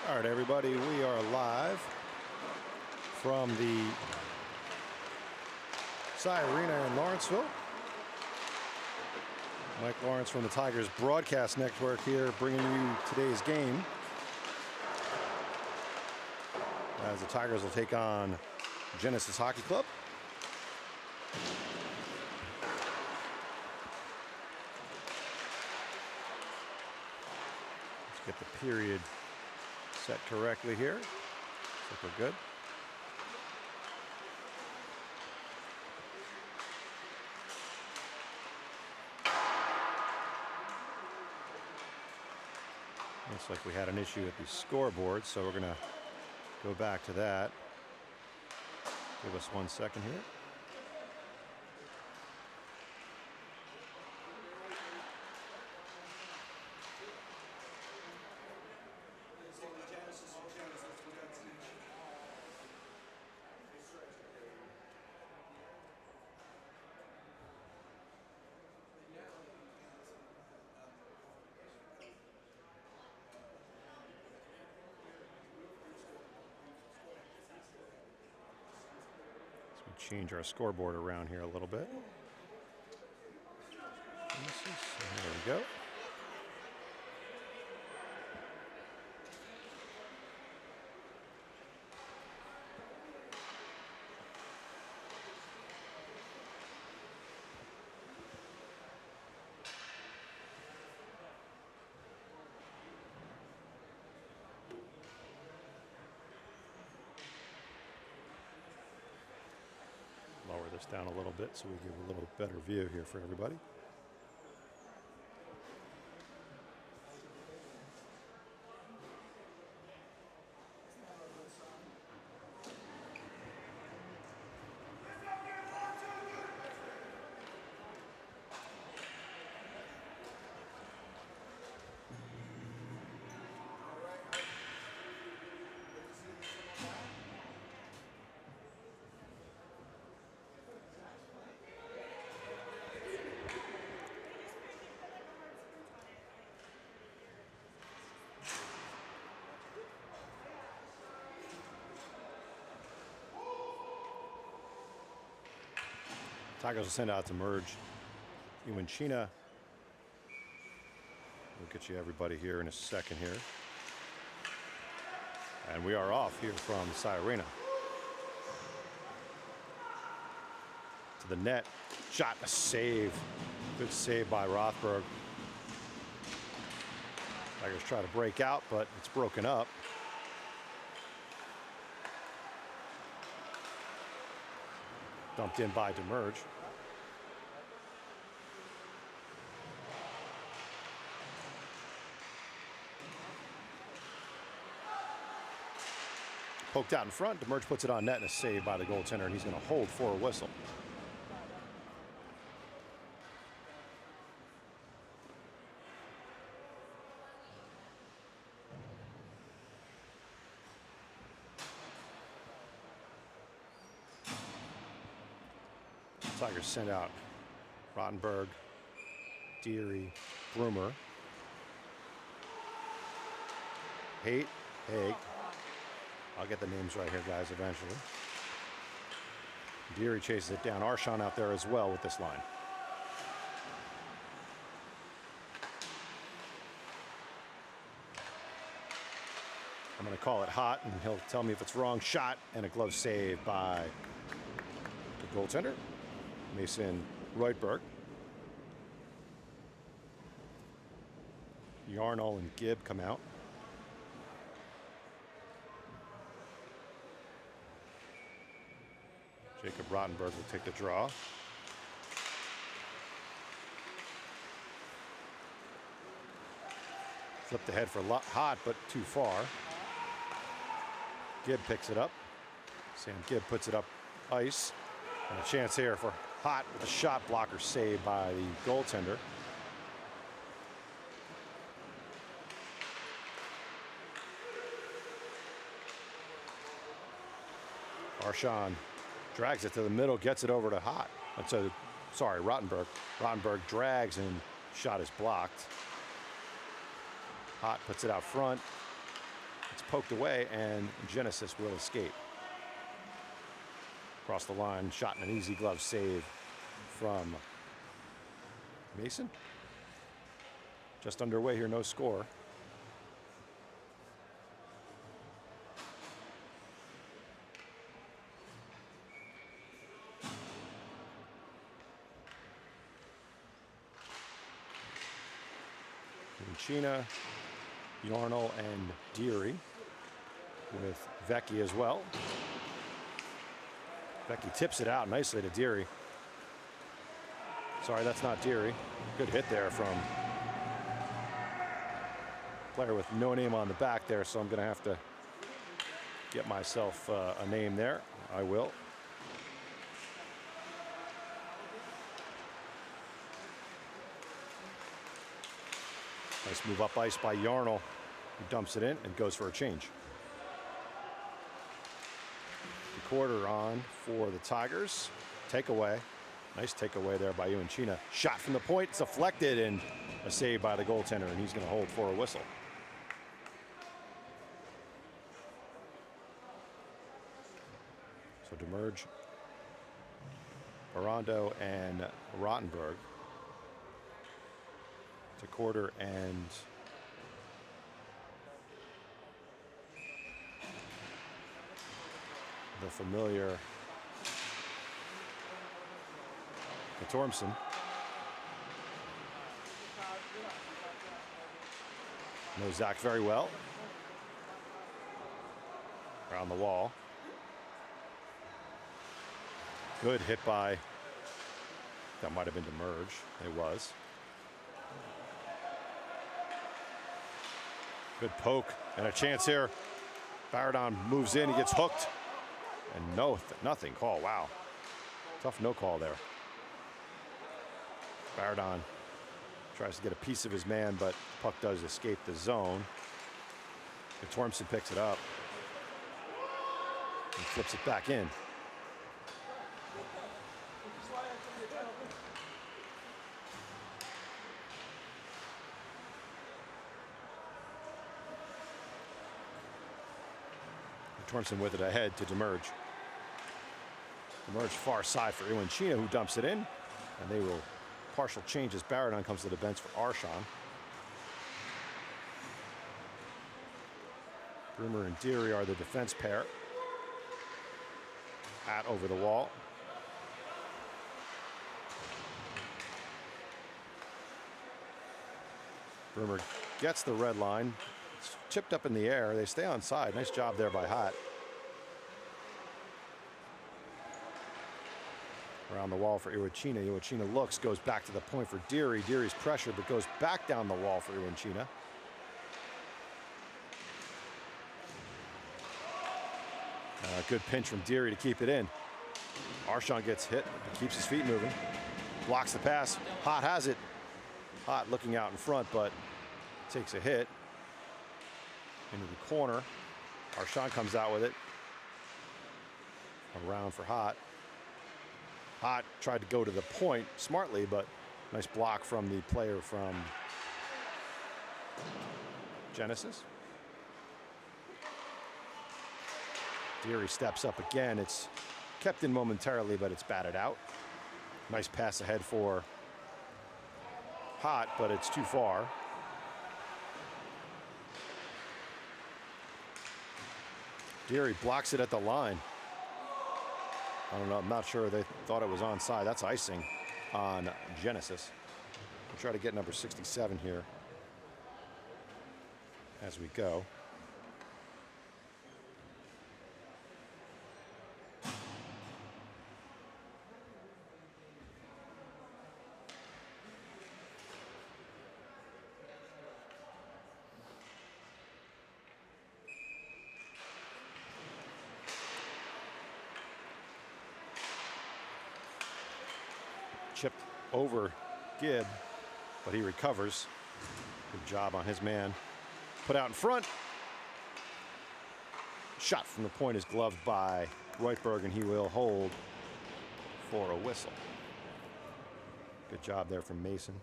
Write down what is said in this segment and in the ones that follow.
All right, everybody, we are live from the Arena in Lawrenceville. Mike Lawrence from the Tigers Broadcast Network here, bringing you today's game, as the Tigers will take on Genesis Hockey Club. Let's get the period set correctly here. Looks like we're good. Looks like we had an issue at the scoreboard, so we're going to go back to that. Give us 1 second here. Change our scoreboard around here a little bit. There we go. Lower this down a little bit so we give a little better view here for everybody. Tigers will send out to merge China. We'll get you everybody here in a second here. And we are off here from the Arena. To the net. Shot, a save. Good save by Rothberg. Tigers try to break out, but it's broken up. Dumped in by Demerge. Poked out in front. Demerge puts it on net and a save by the goaltender, and he's going to hold for a whistle. Tigers send out Rottenberg, Deary, Broomer, Haig. I'll get the names right here, guys, eventually. Deary chases it down. Arshawn out there as well with this line. I'm going to call it hot, and he'll tell me if it's wrong. Shot and a glove save by the goaltender, Mason Reutberg. Yarnall and Gibb come out. Jacob Rottenberg will take the draw. Flipped ahead for Hot, but too far. Gibb picks it up. Sam Gibb puts it up ice. And a chance here for Hot with a shot blocker saved by the goaltender. Arshawn drags it to the middle, gets it over to Hot. Rottenberg. Rottenberg drags and shot is blocked. Hot puts it out front. It's poked away, and Genesis will escape. Across the line, shot and an easy glove save from Mason. Just underway here, no score. China, Yarnell, and Deary with Vecchi as well. Vecchi tips it out nicely to Deary. Sorry, that's not Deary. Good hit there from player with no name on the back there, so I'm going to have to get myself a name there. I will. Nice move up ice by Yarnell, who dumps it in and goes for a change. The quarter on for the Tigers. Takeaway. Nice takeaway there by China. Shot from the point. It's deflected and a save by the goaltender, and he's going to hold for a whistle. So Demerge, Arando, and Rottenberg. To quarter and the familiar Tormson. Knows Zach very well. Around the wall. Good hit by, that might have been Demerge. It was. Good poke and a chance here. Baradon moves in, he gets hooked. And nothing call, wow. Tough no call there. Baradon tries to get a piece of his man, but puck does escape the zone. And Tormson picks it up and flips it back in. Tormson with it ahead to Demerge. Demerge far side for China, who dumps it in, and they will partial change as Baradon comes to the bench for Arshon. Broomer and Deary are the defense pair. At over the wall. Broomer gets the red line. It's chipped up in the air. They stay on side. Nice job there by Hott. Around the wall for Iwachina. Iwachina looks, goes back to the point for Deary. Deary's pressured, but goes back down the wall for Iwachina. Good pinch from Deary to keep it in. Arshon gets hit, but keeps his feet moving. Blocks the pass. Hott has it. Hott looking out in front, but takes a hit into the corner. Arshon comes out with it. Around for Hott. Hott tried to go to the point smartly, but nice block from the player from Genesis. Deary steps up again. It's kept in momentarily, but it's batted out. Nice pass ahead for Hott, but it's too far. Deary blocks it at the line. I don't know, I'm not sure they thought it was onside. That's icing on Genesis. We'll try to get number 67 here as we go. Chipped over Gibb, but he recovers. Good job on his man. Put out in front. Shot from the point is gloved by Reutberg, and he will hold for a whistle. Good job there from Mason.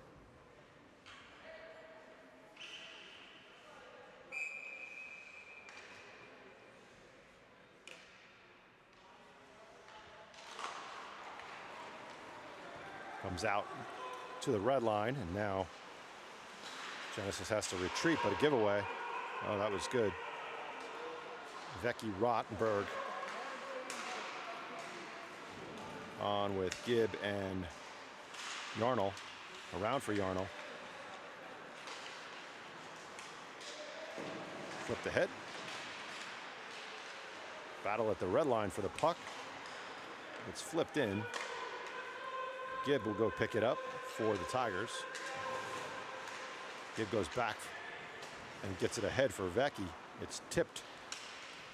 comes out to the red line, and now Genesis has to retreat, but a giveaway. Oh, that was good. Vecchi Rottenberg on with Gibb and Yarnell. Around for Yarnell. Flip the hit. Battle at the red line for the puck. It's flipped in. Gibb will go pick it up for the Tigers. Gibb goes back and gets it ahead for Vecchi. It's tipped,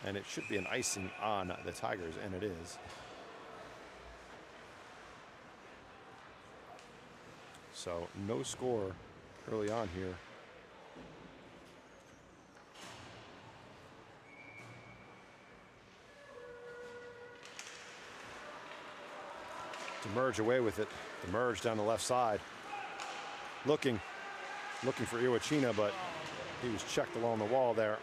and it should be an icing on the Tigers, and it is. So no score early on here. Merge away with it. The merge down the left side. Looking for Iwachina, but he was checked along the wall there.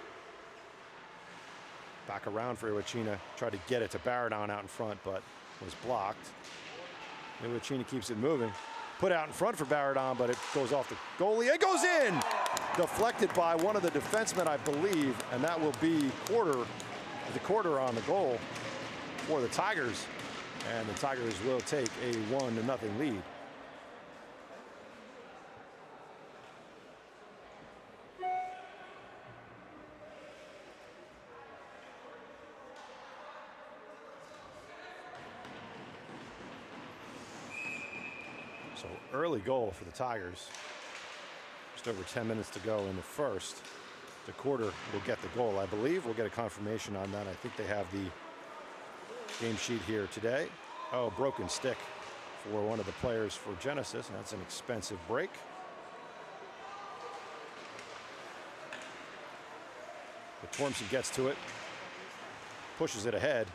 Back around for Iwachina. Tried to get it to Baradon out in front, but was blocked. Iwachina keeps it moving. Put out in front for Baradon, but it goes off the goalie. It goes in! Deflected by one of the defensemen, I believe, and that will be the quarter on the goal for the Tigers. And the Tigers will take a 1-0 lead. So early goal for the Tigers. Just over 10 minutes to go in the first. The quarter will get the goal. I believe we'll get a confirmation on that. I think they have the game sheet here today. Oh, broken stick for one of the players for Genesis, and that's an expensive break. But Tormson gets to it, pushes it ahead.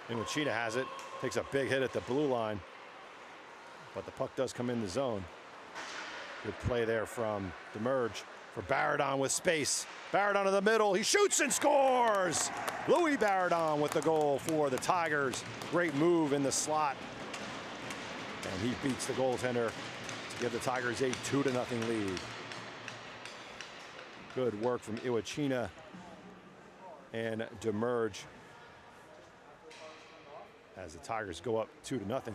Iwachina has it, takes a big hit at the blue line, but the puck does come in the zone. Good play there from Demerge for Baradon with space. Baradon in the middle, he shoots and scores! Louis Baradon with the goal for the Tigers. Great move in the slot. And he beats the goaltender to give the Tigers a 2-0 lead. Good work from Iwachina and Demerge as the Tigers go up 2-0.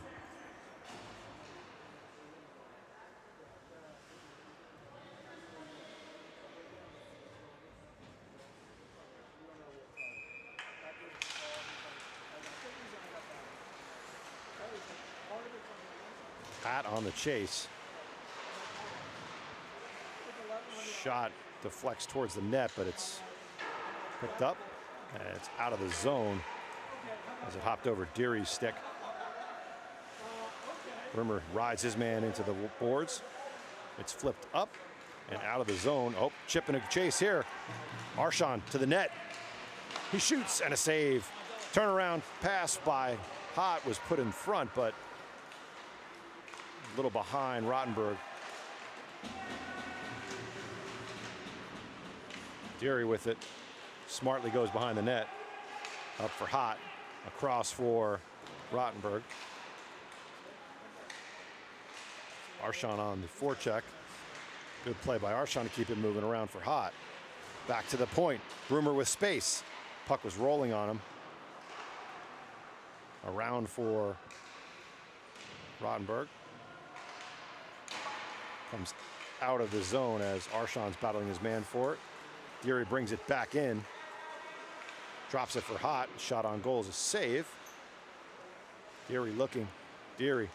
Pat on the chase. Shot deflects towards the net, but it's picked up and it's out of the zone as it hopped over Deary's stick. Rimmer rides his man into the boards. It's flipped up and out of the zone. Oh, chip and a chase here. Arshon to the net. He shoots and a save. Turnaround pass by Hott was put in front, but a little behind Rottenberg. Deary with it. Smartly goes behind the net. Up for Hott. Across for Rottenberg. Arshon on the forecheck. Good play by Arshon to keep it moving around for Hott. Back to the point. Broomer with space. Puck was rolling on him. Around for Rottenberg. Comes out of the zone as Arshon's battling his man for it. Deary brings it back in. Drops it for Hott. Shot on goal is a save. Deary looking. Deary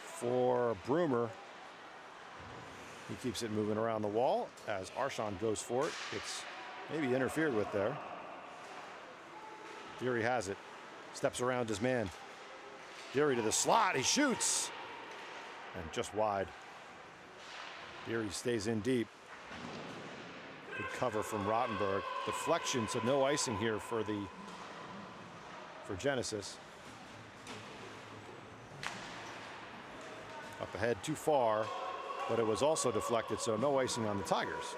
for Broomer. He keeps it moving around the wall as Arshon goes for it. It's maybe interfered with there. Deary has it. Steps around his man. Deary to the slot. He shoots. And just wide. Deary stays in deep. Good cover from Rottenberg. Deflection, so no icing here for Genesis. Up ahead too far, but it was also deflected, so no icing on the Tigers.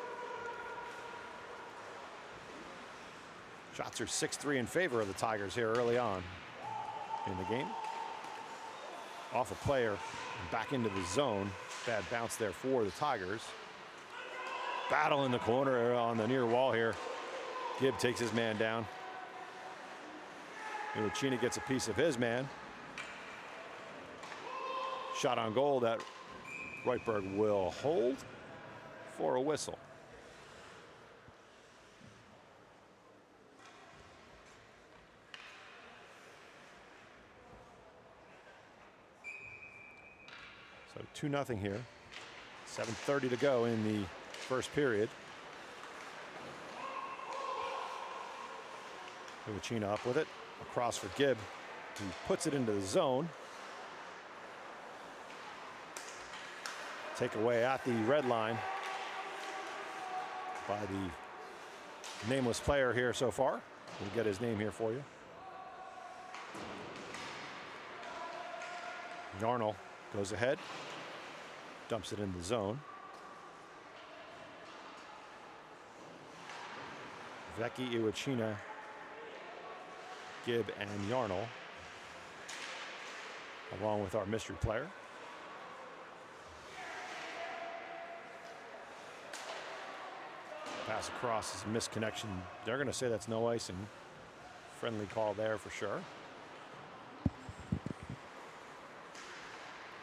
Shots are 6-3 in favor of the Tigers here early on in the game. off a player and back into the zone. Bad bounce there for the Tigers. Battle in the corner on the near wall here. Gibb takes his man down. Iwachina gets a piece of his man. Shot on goal that Reutberg will hold for a whistle. So 2-0 here. 7:30 to go in the first period. Iwachina up with it. Across for Gibb. He puts it into the zone. Takeaway at the red line by the nameless player here so far. We'll get his name here for you. Yarnell goes ahead. Dumps it in the zone. Vecchi, Iwachina, Gibb, and Yarnell, along with our mystery player. Pass across is a misconnection. They're going to say that's no icing. Friendly call there for sure.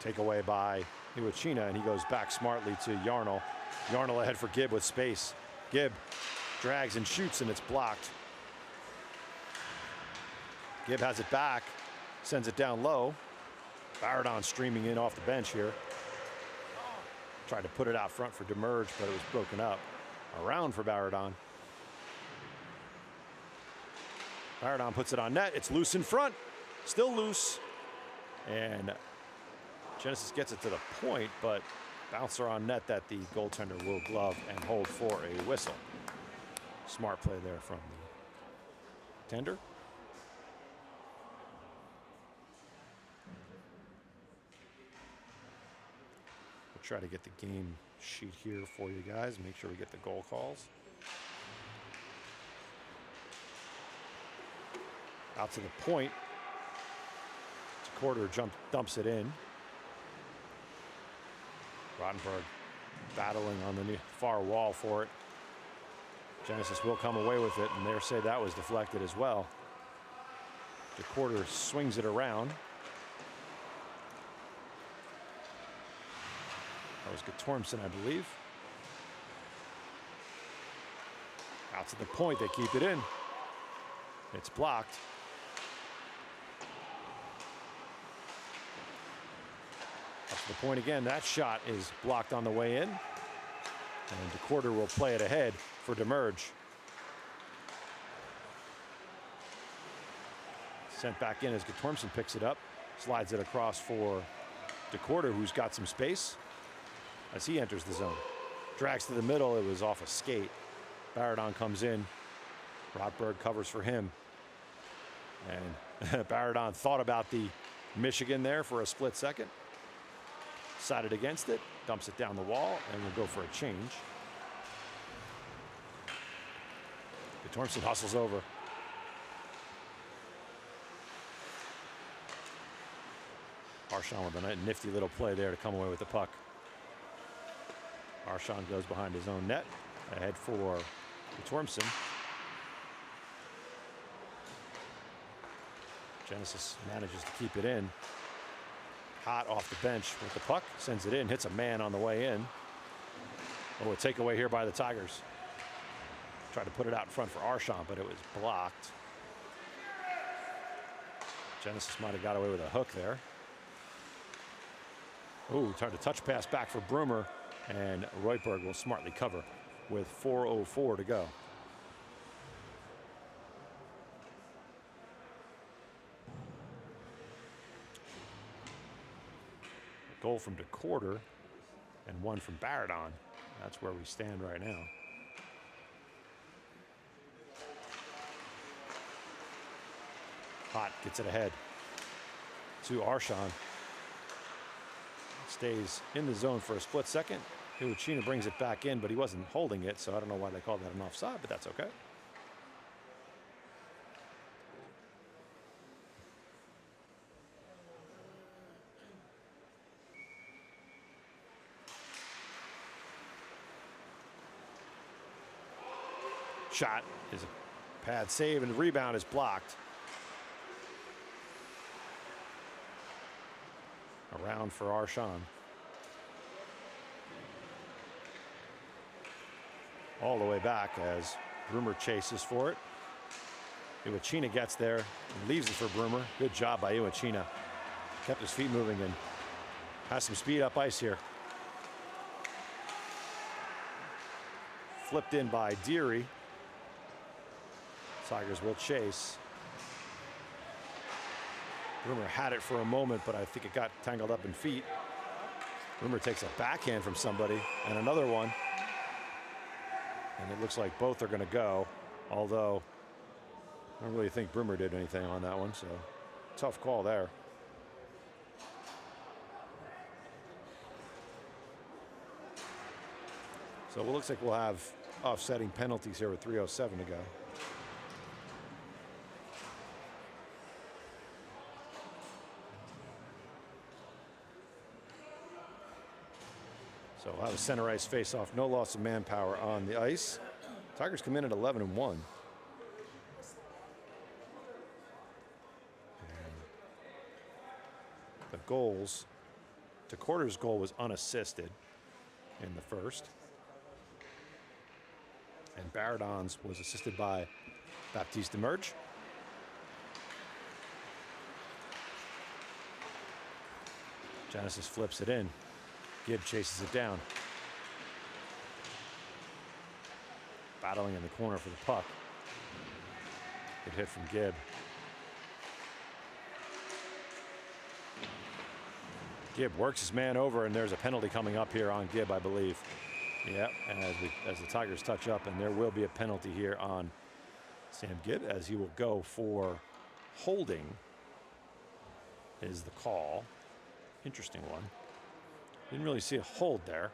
Takeaway by Iwachina, and he goes back smartly to Yarnell. Yarnell ahead for Gibb with space. Gibb drags and shoots, and it's blocked. Gibb has it back, sends it down low. Baradon streaming in off the bench here. Tried to put it out front for Demerge, but it was broken up. Around for Baradon. Baradon puts it on net. It's loose in front. Still loose. And Genesis gets it to the point, but bouncer on net that the goaltender will glove and hold for a whistle. Smart play there from the tender. We'll try to get the game sheet here for you guys. Make sure we get the goal calls. Out to the point. Quarter dumps it in. Rottenberg battling on the far wall for it. Genesis will come away with it, and they say that was deflected as well. DeQuarter swings it around. That was Guttormson, I believe. Out to the point, they keep it in. It's blocked. Up to the point again. That shot is blocked on the way in. And DeQuarter will play it ahead for Demerge. Sent back in as Guttormson picks it up. Slides it across for DeQuarter, who's got some space as he enters the zone. Drags to the middle. It was off a skate. Baradon comes in. Rotberg covers for him. And Baradon thought about the Michigan there for a split second. Decided against it. Dumps it down the wall, and will go for a change. Guttormson hustles over. Arshon with a nifty little play there to come away with the puck. Arshon goes behind his own net. Ahead for Guttormson. Genesis manages to keep it in. Hot off the bench with the puck. Sends it in. Hits a man on the way in. Oh, a takeaway here by the Tigers. Tried to put it out in front for Arshon, but it was blocked. Genesis might have got away with a hook there. Ooh, tried to touch pass back for Broomer, and Reutberg will smartly cover with 4:04 to go. Goal from DeQuarter and one from Baradon. That's where we stand right now. Hot gets it ahead to Arshon. Stays in the zone for a split second. Iwachina brings it back in, but he wasn't holding it, so I don't know why they called that an offside, but that's okay. shot is a pad save, and the rebound is blocked. Around for Arshawn. All the way back as Broomer chases for it. Iwachina gets there and leaves it for Broomer. Good job by Iwachina. Kept his feet moving and has some speed up ice here. Flipped in by Deary. Tigers will chase. Broomer had it for a moment, but I think it got tangled up in feet. Broomer takes a backhand from somebody and another one. And it looks like both are going to go, although I don't really think Broomer did anything on that one, so tough call there. So it looks like we'll have offsetting penalties here with 3:07 to go. So we'll have a center ice face-off. No loss of manpower on the ice. Tigers come in at 11-1. The goals, DeCorder's goal was unassisted in the first. And Baradon's was assisted by Baptiste Demerge. Genesis flips it in. Gibb chases it down. Battling in the corner for the puck. Good hit from Gibb. Gibb works his man over, and there's a penalty coming up here on Gibb, I believe. Yeah, and as the Tigers touch up, and there will be a penalty here on Sam Gibb, as he will go for holding is the call. Interesting one. Didn't really see a hold there.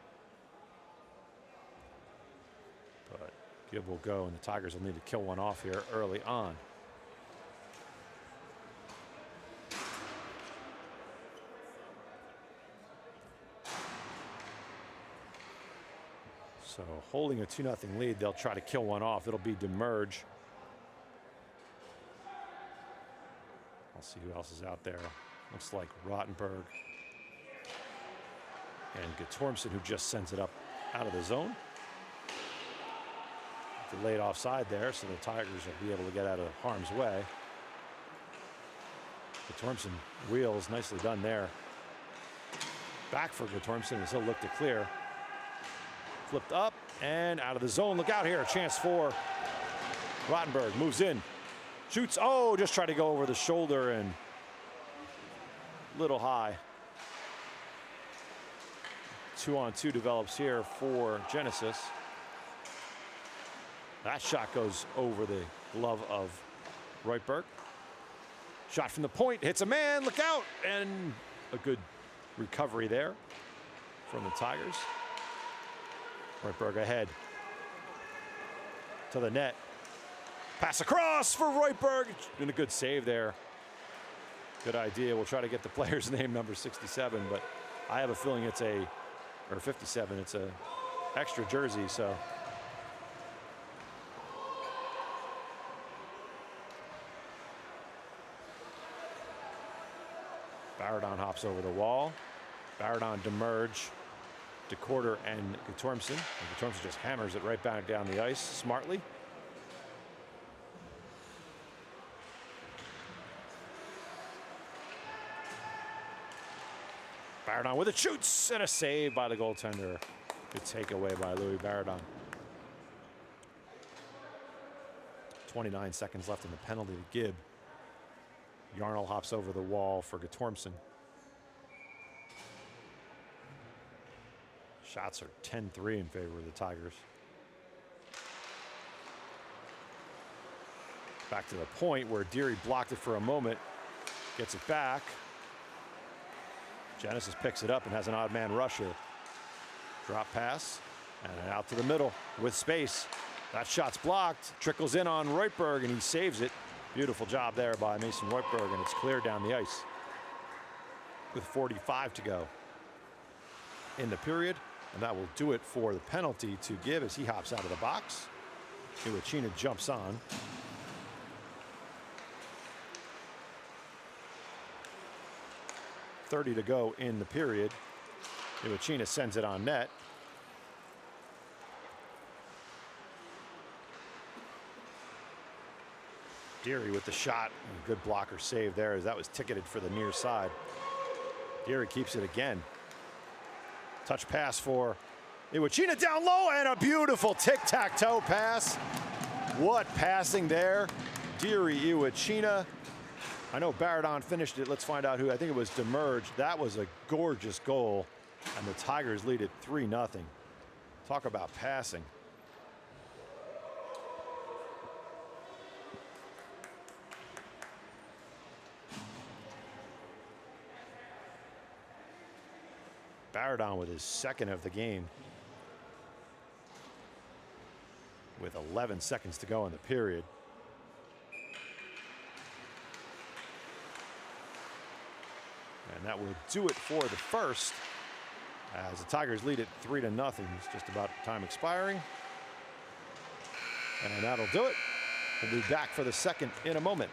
But Gibb will go, and the Tigers will need to kill one off here early on. So holding a 2-0 lead, they'll try to kill one off. It'll be Demerge. I'll see who else is out there. Looks like Rottenberg and Guttormson, who just sends it up out of the zone. Delayed offside there, so the Tigers will be able to get out of harm's way. Guttormson wheels, nicely done there. Back for Guttormson as he'll look to clear. Flipped up and out of the zone. Look out here, a chance for Rottenberg. Moves in, shoots. Oh, just tried to go over the shoulder and little high. 2-on-2 develops here for Genesis. That shot goes over the glove of Reutberg. Shot from the point, hits a man, look out! And a good recovery there from the Tigers. Reutberg ahead to the net. Pass across for Reutberg. Doing a good save there. Good idea. We'll try to get the player's name, number 67, but I have a feeling it's or 57, it's a extra jersey, so. Baradon hops over the wall. Baradon, Demerge, DeCorder, and Guttormson. And Guttormson just hammers it right back down the ice smartly. Baradon with it, shoots, and a save by the goaltender. Good takeaway by Louis Baradon. 29 seconds left in the penalty to Gibb. Yarnell hops over the wall for Guttormson. Shots are 10-3 in favor of the Tigers. Back to the point where Deary blocked it for a moment. Gets it back. Genesis picks it up and has an odd man rush here. Drop pass and out to the middle with space. That shot's blocked. Trickles in on Reutberg and he saves it. Beautiful job there by Mason Reutberg, and it's clear down the ice with 45 to go in the period. And that will do it for the penalty to Gibb as he hops out of the box. Iwachina jumps on. .30 to go in the period. Iwachina sends it on net. Deary with the shot. Good blocker save there as that was ticketed for the near side. Deary keeps it again. Touch pass for Iwachina down low and a beautiful tic-tac-toe pass. What passing there. Deary, Iwachina. I know Baradon finished it. Let's find out who. I think it was Demerge. That was a gorgeous goal. And the Tigers lead it 3-0. Talk about passing. Baradon with his second of the game. With 11 seconds to go in the period. And that will do it for the first. As the Tigers lead it 3-0. It's just about time expiring. And that'll do it. We'll be back for the second in a moment.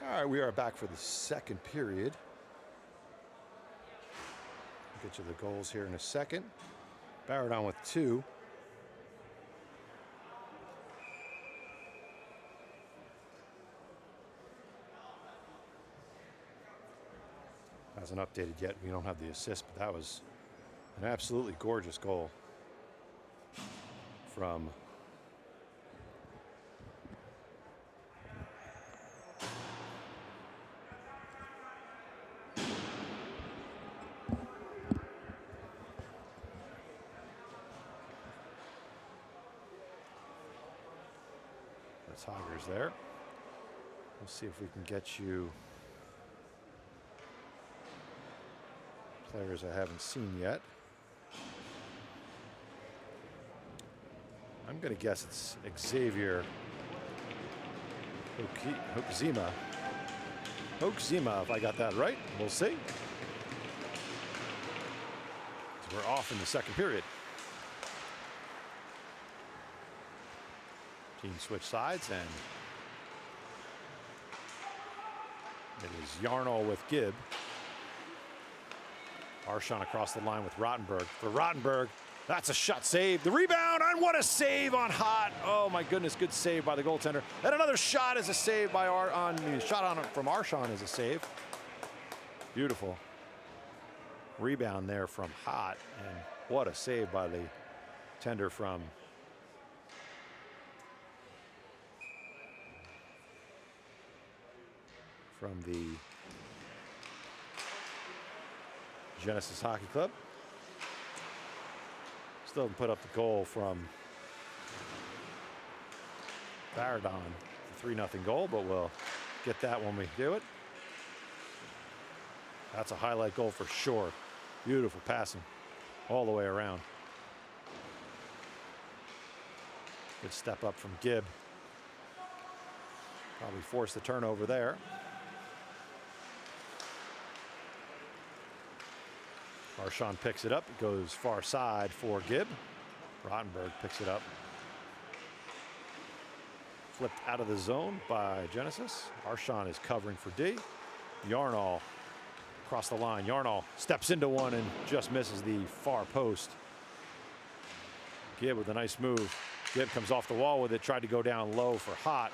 All right, we are back for the second period. I'll get you the goals here in a second. Baradon with 2. Hasn't updated yet. We don't have the assist, but that was an absolutely gorgeous goal from the Tigers there. We'll see if we can get you players I haven't seen yet. I'm going to guess it's Xavier Hoekzema. Hoekzema, if I got that right. We'll see. So we're off in the second period. Team switch sides, and it is Yarnall with Gibb. Arshon across the line with Rottenberg. For Rottenberg, that's a shot save. The rebound, and what a save on Hott. Oh my goodness, good save by the goaltender. And another shot is a save by from Arshon is a save. Beautiful rebound there from Hott, and what a save by the tender from the Genesis Hockey Club. Still put up the goal from Baradon, 3-0 goal, but we'll get that when we do it. That's a highlight goal for sure. Beautiful passing all the way around. Good step up from Gibb. Probably forced the turnover there. Marchand picks it up. It goes far side for Gibb. Rottenberg picks it up. Flipped out of the zone by Genesis. Marchand is covering for D. Yarnall across the line. Yarnall steps into one and just misses the far post. Gibb with a nice move. Gibb comes off the wall with it, tried to go down low for Hott,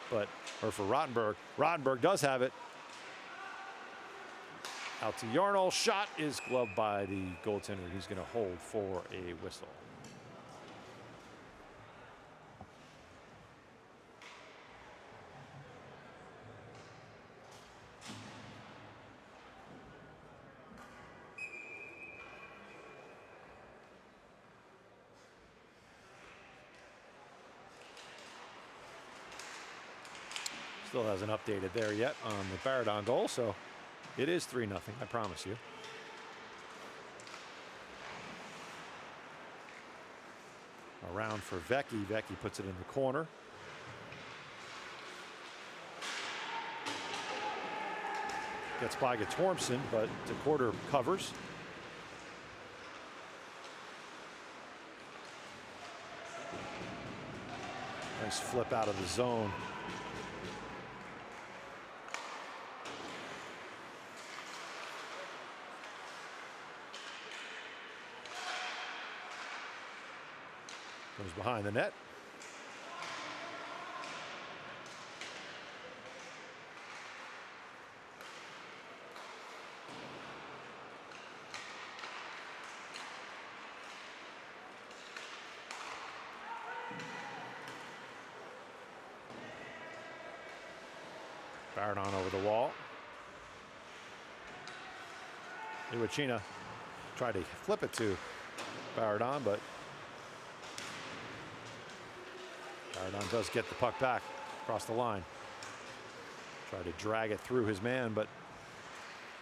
or for Rottenberg. Rottenberg does have it. Out to Yarnall. Shot is gloved by the goaltender. He's going to hold for a whistle. Still hasn't updated there yet on the Baradon goal, so it is 3-0, I promise you. Around for Vecchi. Vecchi puts it in the corner. Gets by Tormson, but DeQuarter covers. Nice flip out of the zone. Goes behind the net. Baradon over the wall. Iwachina tried to flip it to Baradon, but Baradon does get the puck back across the line. Tried to drag it through his man, but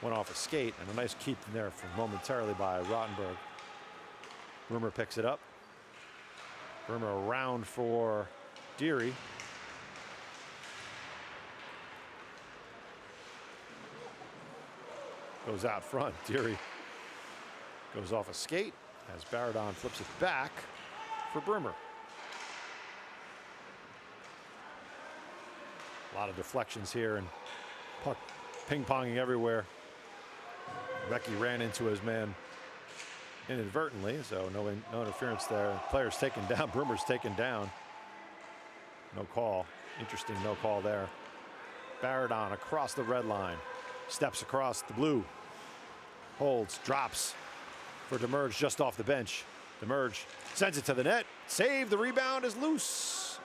went off a skate, and a nice keep in there for momentarily by Rottenberg. Rumor picks it up. Rumor around for Deary. Goes out front. Deary goes off a skate as Baradon flips it back for Brimmer. A lot of deflections here and puck ping-ponging everywhere. Vecchi ran into his man inadvertently, so no interference there. Player's taken down. Brimmer's taken down. No call. Interesting no call there. Baradon across the red line. Steps across the blue. Holds, drops for Demurge just off the bench. Demurge sends it to the net. Save, the rebound is loose.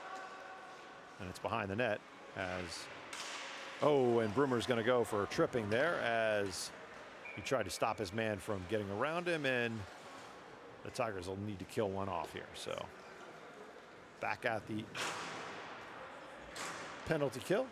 And it's behind the net as, and Brummer's gonna go for tripping there as he tried to stop his man from getting around him, and the Tigers will need to kill one off here. So back at the penalty kill.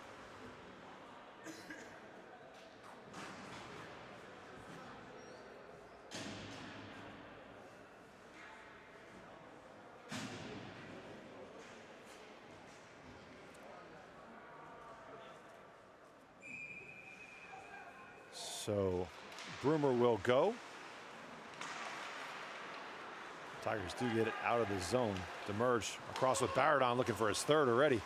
So Brummer will go. Tigers do get it out of the zone. Demurge across with Baradon looking for his third already.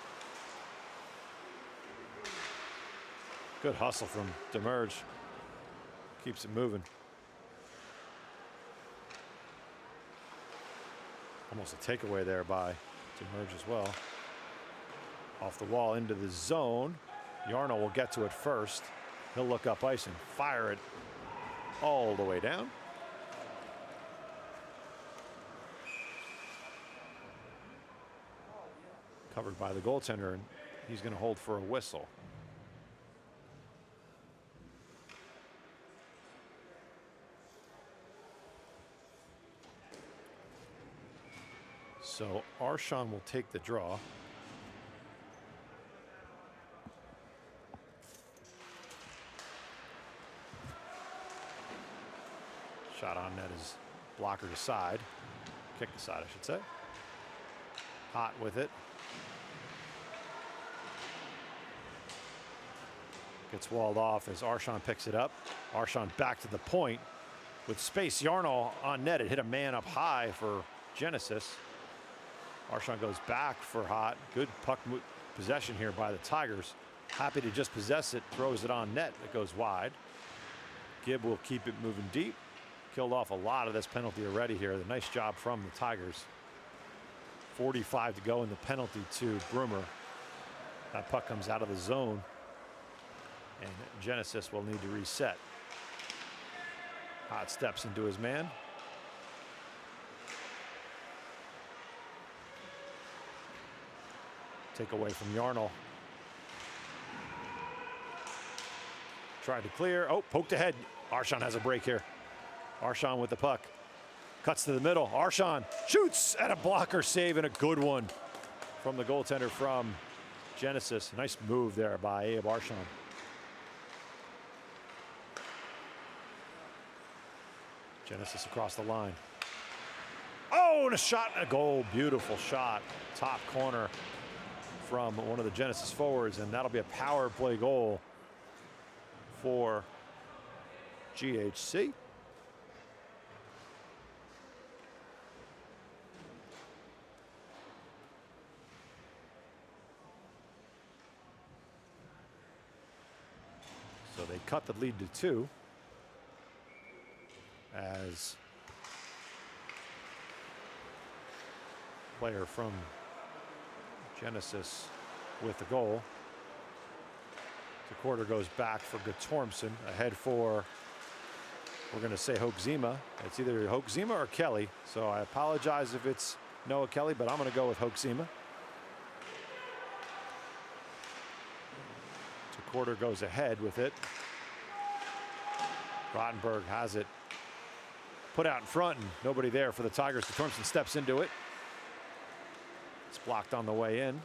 Good hustle from Demurge. Keeps it moving. Almost a takeaway there by Demurge as well. Off the wall into the zone. Yarno will get to it first. He'll look up ice and fire it all the way down. Covered by the goaltender, and he's going to hold for a whistle. So Arshon will take the draw. Shot on net is blocker to side. Kick to side, I should say. Hot with it. Gets walled off as Arshon picks it up. Arshon back to the point with space. Yarnall on net. It hit a man up high for Genesis. Arshon goes back for Hot. Good puck possession here by the Tigers. Happy to just possess it. Throws it on net. It goes wide. Gibb will keep it moving deep. Killed off a lot of this penalty already here. The nice job from the Tigers. 45 to go in the penalty to Broomer. That puck comes out of the zone, and Genesis will need to reset. Hot steps into his man. Take away from Yarnall. Tried to clear. Oh, poked ahead. Arshon has a break here. Arshon with the puck. Cuts to the middle. Arshon shoots at a blocker save, and a good one from the goaltender from Genesis. Nice move there by Abe Arshon. Genesis across the line. Oh, and a shot and a goal. Beautiful shot. Top corner from one of the Genesis forwards, and that'll be a power play goal for GHC. So they cut the lead to 2 as player from Genesis with the goal. The quarter goes back for Guttormson. Ahead for, we're going to say Hoekzema. It's either Hoekzema or Kelly. So I apologize if it's Noah Kelly, but I'm going to go with Hoekzema. Quarter goes ahead with it. Rottenberg has it put out in front, and nobody there for the Tigers. Guttormson steps into it. It's blocked on the way in.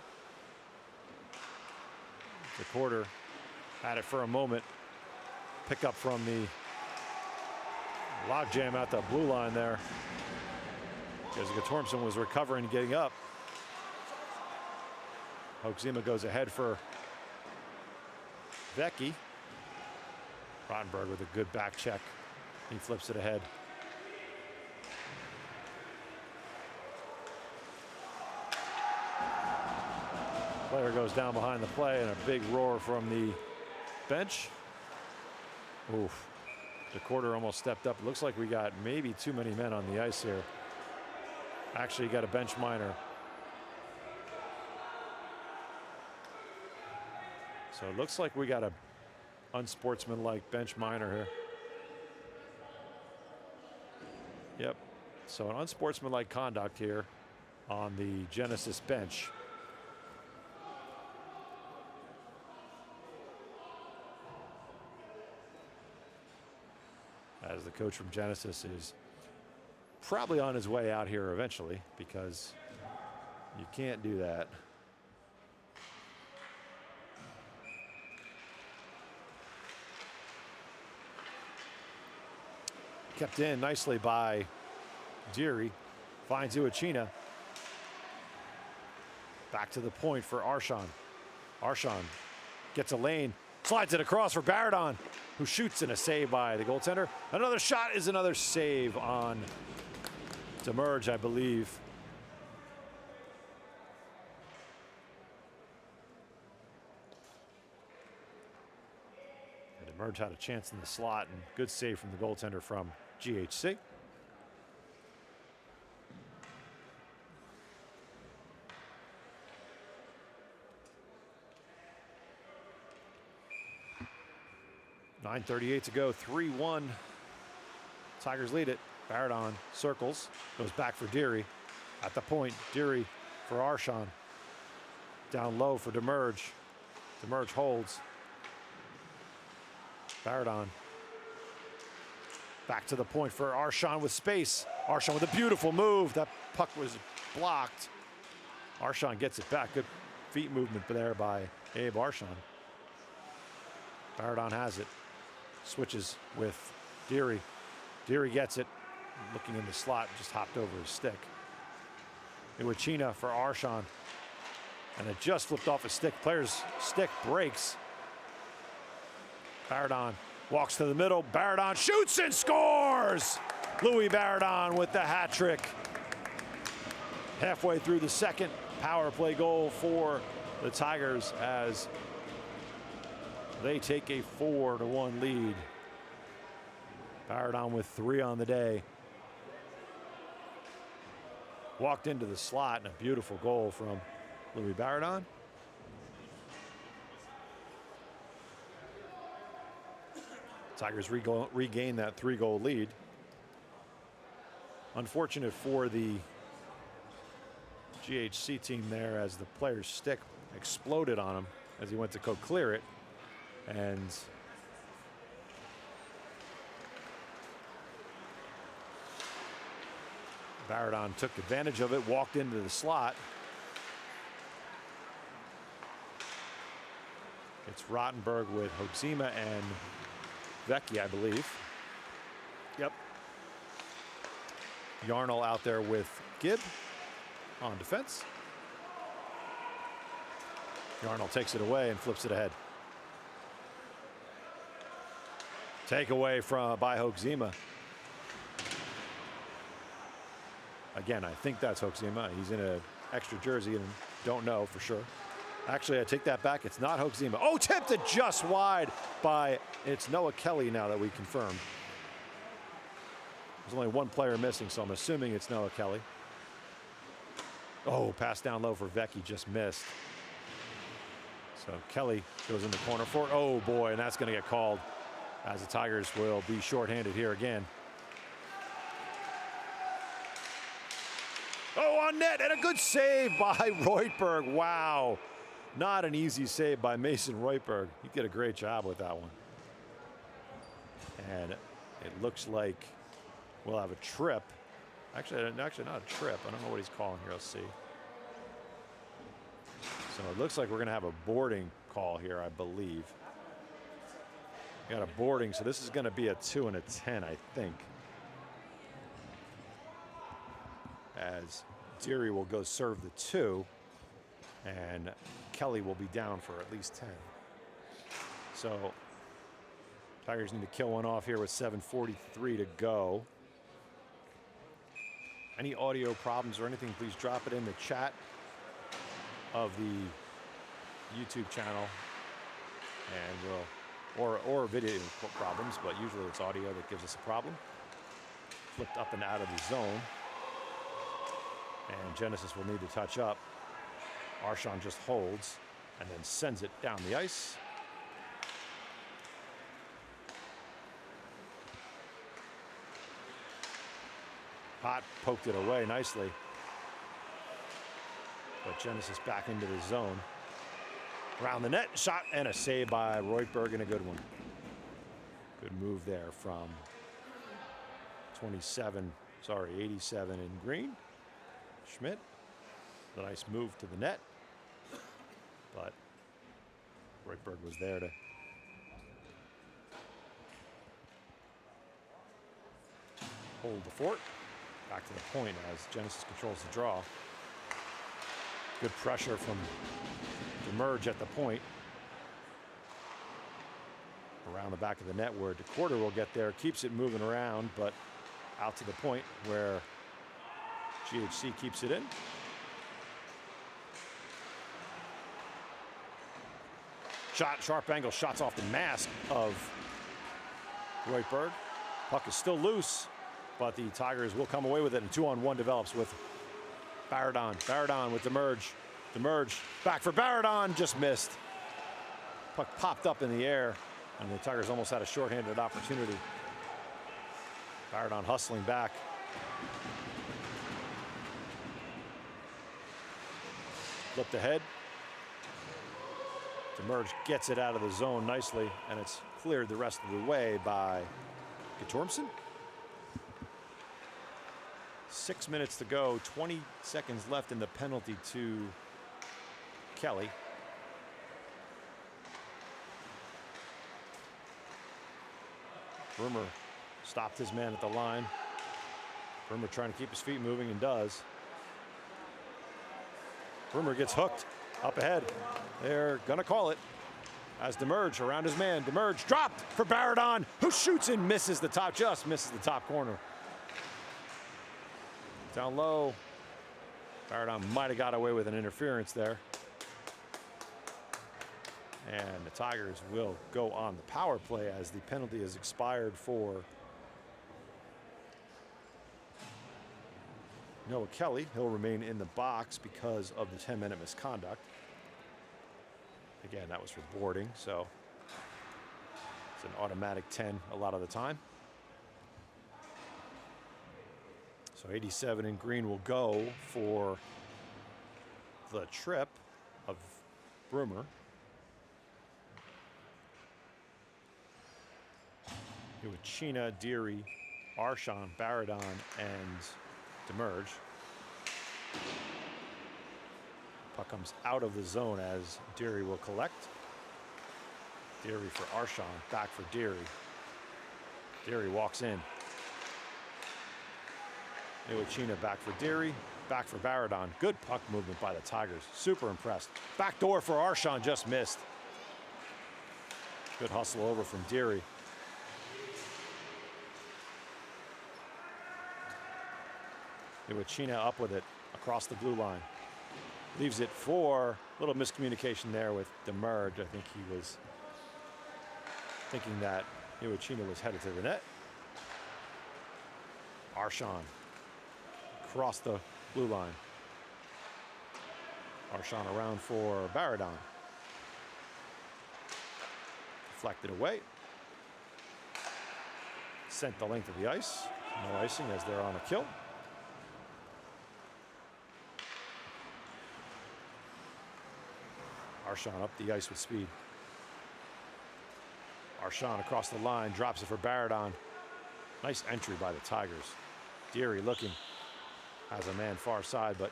The quarter had it for a moment. Pick up from the logjam at the blue line there, because Guttormson was recovering, getting up. Hoekzema goes ahead for Vecchi. Rottenberg with a good back check. He flips it ahead. Player goes down behind the play, and a big roar from the bench. Oof. The quarter almost stepped up. It looks like we got maybe too many men on the ice here. Actually got a bench minor. So it looks like we got a unsportsmanlike bench minor here. Yep. So an unsportsmanlike conduct here on the Genesis bench. As the coach from Genesis is probably on his way out here eventually, because you can't do that. Kept in nicely by Deary. Finds Uachina. Back to the point for Arshon. Arshon gets a lane. Slides it across for Baradon, who shoots, in a save by the goaltender. Another shot is another save on Demerge, I believe. And Demerge had a chance in the slot, and good save from the goaltender from GHC. .9:38 to go, 3-1. Tigers lead it. Baradon circles, goes back for Deary. At the point, Deary for Arshon. Down low for Demerge. Demerge holds. Baradon. Back to the point for Arshon with space. Arshon with a beautiful move. That puck was blocked. Arshon gets it back. Good feet movement there by Abe Arshon. Baradon has it. Switches with Deary. Deary gets it. Looking in the slot, just hopped over his stick. Iwachina for Arshon. And it just flipped off his stick. Player's stick breaks. Baradon walks to the middle. Baradon shoots and scores! Louis Baradon with the hat trick. Halfway through the second, power play goal for the Tigers as they take a 4-1 lead. Baradon with 3 on the day. Walked into the slot and a beautiful goal from Louis Baradon. Tigers regain that 3-goal lead. Unfortunate for the GHC team there as the player's stick exploded on him as he went to go clear it. And Baradon took advantage of it, walked into the slot. It's Rottenberg with Hoxima and Vecchi, I believe. Yep. Yarnall out there with Gibb on defense. Yarnall takes it away and flips it ahead. Takeaway by Hoxima. Again, I think that's Hoxima. He's in an extra jersey and don't know for sure. Actually, I take that back. It's not Hoxima. Oh, tipped it just wide by, it's Noah Kelly now that we confirmed. There's only one player missing, so I'm assuming it's Noah Kelly. Oh, pass down low for Vecchi, just missed. So Kelly goes in the corner for it. Oh boy, and that's going to get called as the Tigers will be shorthanded here again. Oh, on net, and a good save by Reutberg. Wow. Not an easy save by Mason Reutberg. He did a great job with that one. And it looks like we'll have a trip. Actually not a trip. I don't know what he's calling here. Let's see. So it looks like we're going to have a boarding call here, I believe. Got a boarding, so this is going to be a 2 and a 10, I think. As Deary will go serve the 2, and Kelly will be down for at least 10. So Tigers need to kill one off here with 7:43 to go. Any audio problems or anything, please drop it in the chat of the YouTube channel, and or video problems, but usually it's audio that gives us a problem. Flipped up and out of the zone, and Genesis will need to touch up. Arshon just holds and then sends it down the ice. Hot poked it away nicely. But Genesis back into the zone. Around the net, shot and a save by Reutberg, and a good one. Good move there from 87 in green. Schmidt. A nice move to the net. But Reutberg was there to hold the fort. Back to the point as Genesis controls the draw. Good pressure from Demerge at the point. Around the back of the net where DeQuarter will get there. Keeps it moving around, but out to the point where GHC keeps it in. Shot, sharp angle, shots off the mask of Reutberg. Puck is still loose, but the Tigers will come away with it, and 2-on-1 develops with Baradon. Baradon with Demerge. Demerge back for Baradon, just missed. Puck popped up in the air, and the Tigers almost had a shorthanded opportunity. Baradon hustling back. Flipped ahead. Demerge gets it out of the zone nicely, and it's cleared the rest of the way by Guttormson. 6 minutes to go, 20 seconds left in the penalty to Kelly. Rumor Stopped his man at the line. Broomer trying to keep his feet moving and does. Broomer gets hooked up ahead. They're gonna call it. As Demerge around his man. Demerge dropped for Baradon, who shoots and misses the top, just misses the top corner. Down low. Baradon might have got away with an interference there. And the Tigers will go on the power play as the penalty has expired for Noah Kelly. He'll remain in the box because of the 10-minute misconduct. Again, that was for boarding, so it's an automatic 10 a lot of the time. So 87 in green will go for the trip of Broomer. Iwachina, Deary, Arshon, Baradon, and Demerge. Puck comes out of the zone as Deary will collect. Deary for Arshon, back for Deary. Deary walks in. Iwachina back for Deary, back for Baradon. Good puck movement by the Tigers. Super impressed. Back door for Arshon, just missed. Good hustle over from Deary. Iwachina up with it across the blue line. Leaves it for a little miscommunication there with Demerge. I think he was thinking that Iwachina was headed to the net. Arshon across the blue line. Arshon around for Baradon. Deflected away. Sent the length of the ice. No icing as they're on a kill. Arshon up the ice with speed. Arshon across the line, drops it for Baradon. Nice entry by the Tigers. Deary looking, has a man far side, but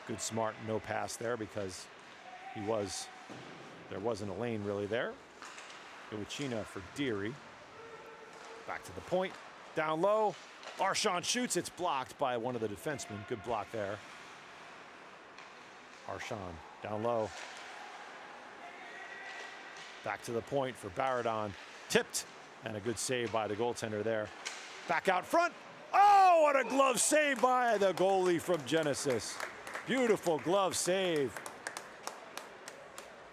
good smart no pass there because there wasn't a lane really there. Iwachina for Deary. Back to the point, down low. Arshon shoots, it's blocked by one of the defensemen. Good block there. Arshon down low. Back to the point for Baradon. Tipped, and a good save by the goaltender there. Back out front. Oh, what a glove save by the goalie from Genesis. Beautiful glove save.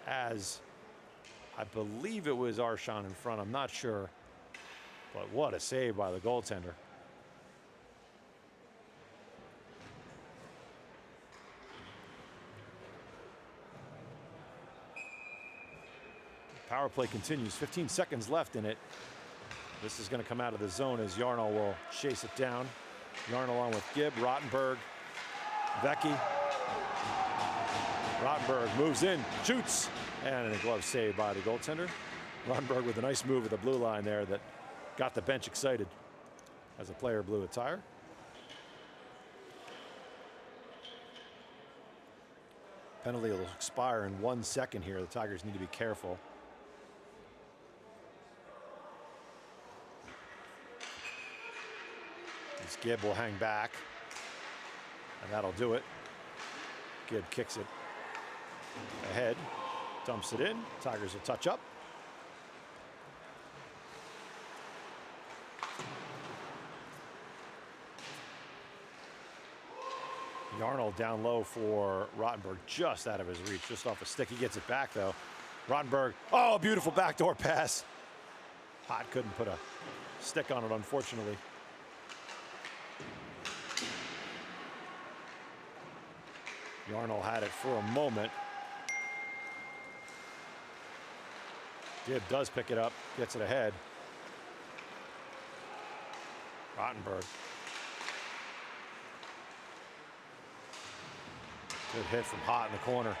As I believe it was Arshon in front, I'm not sure. But what a save by the goaltender. Power play continues, 15 seconds left in it. This is going to come out of the zone as Yarnall will chase it down. Yarnall on with Gibb, Rottenberg, Vecchi. Rottenberg moves in, shoots, and a glove save by the goaltender. Rottenberg with a nice move at the blue line there that got the bench excited as a player blew a tire. Penalty will expire in 1 second here. The Tigers need to be careful. Gibb will hang back, and that'll do it. Gibb kicks it ahead, dumps it in. Tigers will touch up. Yarnall down low for Rottenberg, just out of his reach, just off a stick. He gets it back though. Rottenberg, oh, beautiful backdoor pass. Hott couldn't put a stick on it, unfortunately. Yarnall had it for a moment. Gibb does pick it up, gets it ahead. Rottenberg. Good hit from Hott in the corner.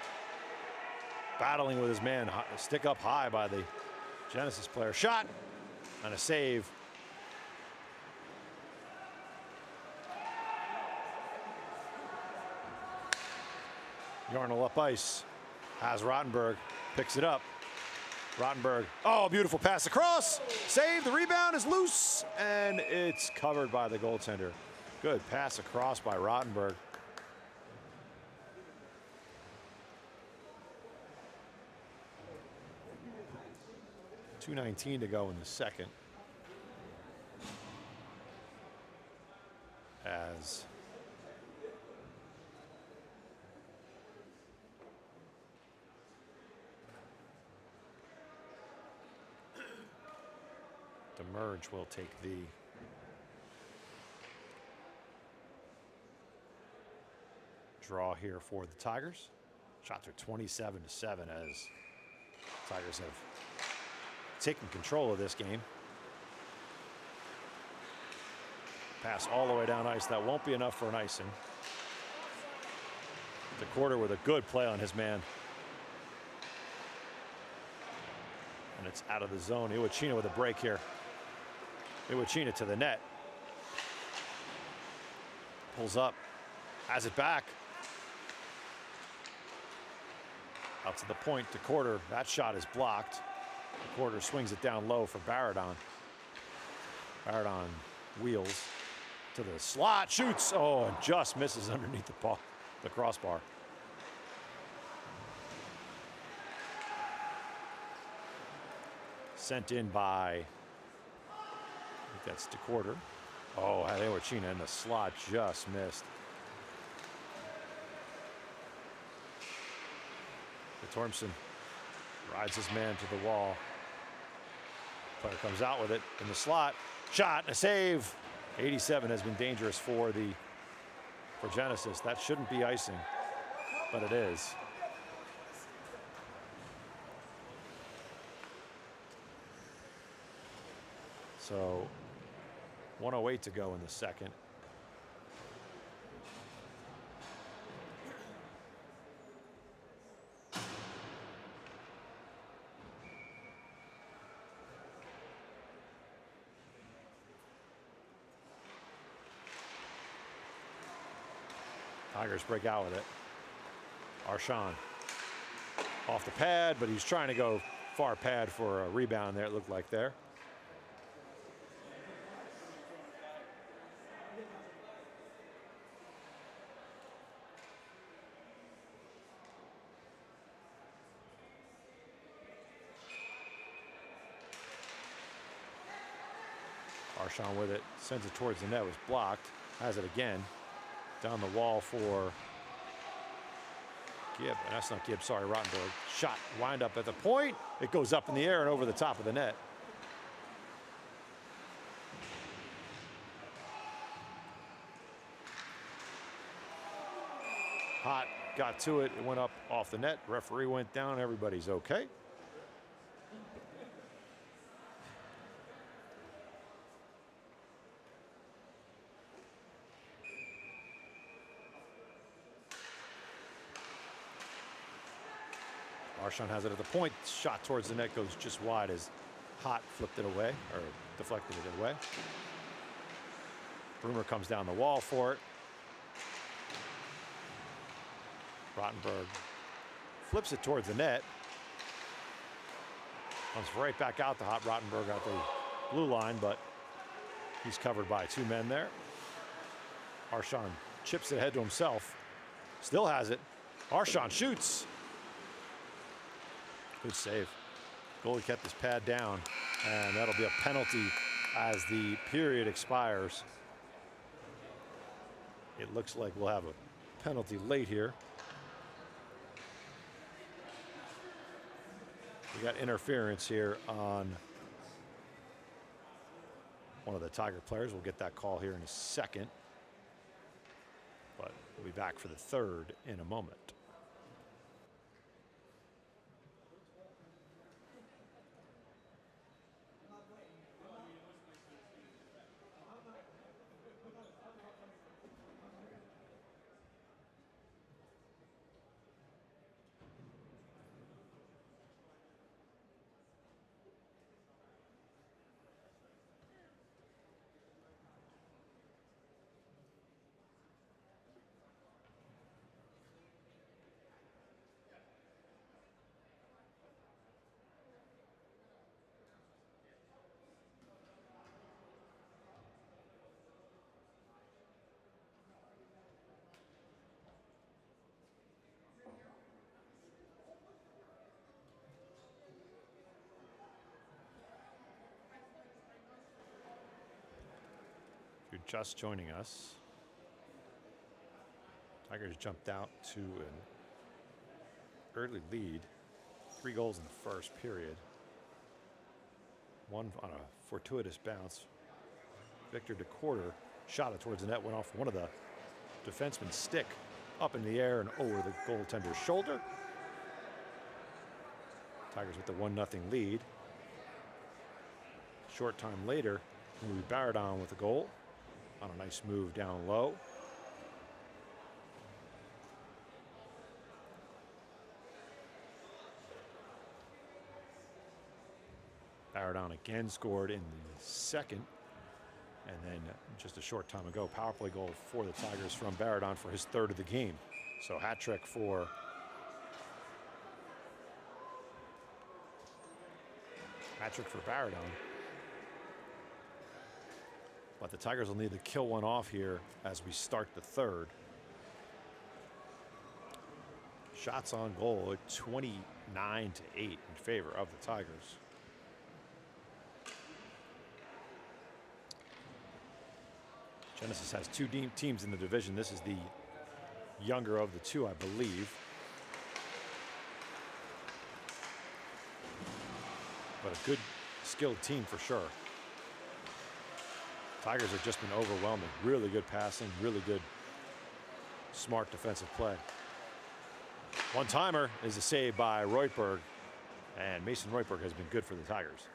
Battling with his man, stick up high by the Genesis player. Shot and a save. Yarnall up ice, has Rottenberg, picks it up. Rottenberg, oh, beautiful pass across. Save, the rebound is loose, and it's covered by the goaltender. Good pass across by Rottenberg. .219 to go in the second. As Merge will take the draw here for the Tigers. Shots are 27-7 as Tigers have taken control of this game. Pass all the way down ice. That won't be enough for an icing. The quarter with a good play on his man. And it's out of the zone. Iwachina with a break here. Iwachina to the net. Pulls up. Has it back. Out to the point to Quarter. That shot is blocked. The Quarter swings it down low for Baradon. Baradon wheels to the slot. Shoots. Oh, and just misses underneath the crossbar. Sent in by, I think that's DeQuarter. Oh, Iwachina in the slot, just missed. Tormson rides his man to the wall. Player comes out with it in the slot. Shot, a save. 87 has been dangerous for Genesis. That shouldn't be icing, but it is. So 1:08 to go in the second. Tigers break out with it. Arshon off the pad, but he's trying to go far pad for a rebound there, it looked like there. Arshon with it, sends it towards the net, was blocked, has it again. Down the wall for Gibb. That's not Gibb, sorry, Rottenberg. Shot, wind up at the point. It goes up in the air and over the top of the net. Hot got to it. It went up off the net. Referee went down. Everybody's okay. Arshon has it at the point. Shot towards the net goes just wide as Hot flipped it away, or deflected it away. Broomer comes down the wall for it. Rottenberg flips it towards the net. Comes right back out to Hot. Rottenberg out the blue line, but he's covered by two men there. Arshon chips it ahead to himself. Still has it. Arshon shoots. Good save. Goalie kept his pad down, and that'll be a penalty as the period expires. It looks like we'll have a penalty late here. We got interference here on one of the Tiger players. We'll get that call here in a second, but we'll be back for the third in a moment. just joining us, Tigers jumped out to an early lead. 3 goals in the first period. One on a fortuitous bounce. Victor DeCorder shot it towards the net, went off one of the defenseman's stick, up in the air and over the goaltender's shoulder. Tigers with the 1-0 lead. Short time later, Louis Baradon with a goal on a nice move down low. Baradon again scored in the second. And then just a short time ago, power play goal for the Tigers from Baradon for his 3rd of the game. So hat trick for Baradon. But the Tigers will need to kill one off here as we start the 3rd. Shots on goal at 29-8 in favor of the Tigers. Genesis has 2 teams in the division. This is the younger of the 2, I believe. But a good, skilled team for sure. Tigers have just been overwhelming. Really good passing, really good, smart defensive play. One-timer is a save by Reutberg, and Mason Reutberg has been good for the Tigers.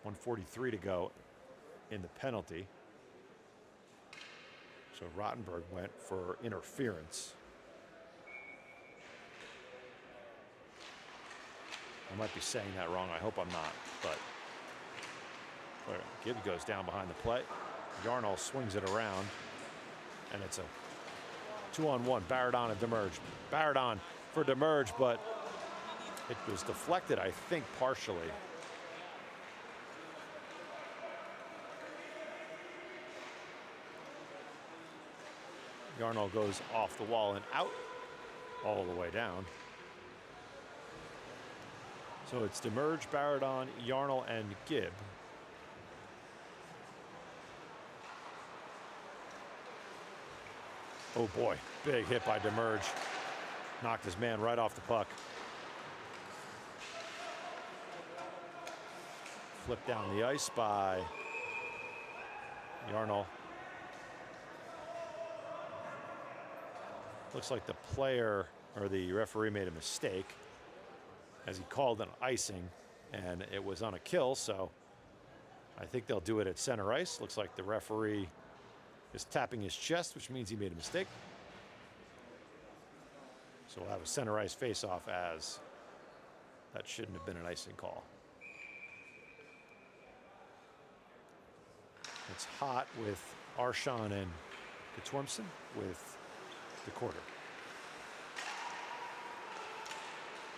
1:43 to go in the penalty. So Rottenberg went for interference. I might be saying that wrong. I hope I'm not. But Gibb goes down behind the play. Yarnall swings it around. And it's a 2-on-1. Baradon and Demerge. Baradon for Demerge, but it was deflected, I think, partially. Yarnall goes off the wall and out all the way down. So it's Demerge, Baradon, Yarnall, and Gibb. Oh boy, big hit by Demerge. Knocked his man right off the puck. Flipped down the ice by Yarnall. Looks like the player or the referee made a mistake as he called an icing, and it was on a kill, so I think they'll do it at center ice. Looks like the referee is tapping his chest, which means he made a mistake. So we'll have a center ice face-off, as that shouldn't have been an icing call. It's hot with Arshon and Guttormson with DeCorder.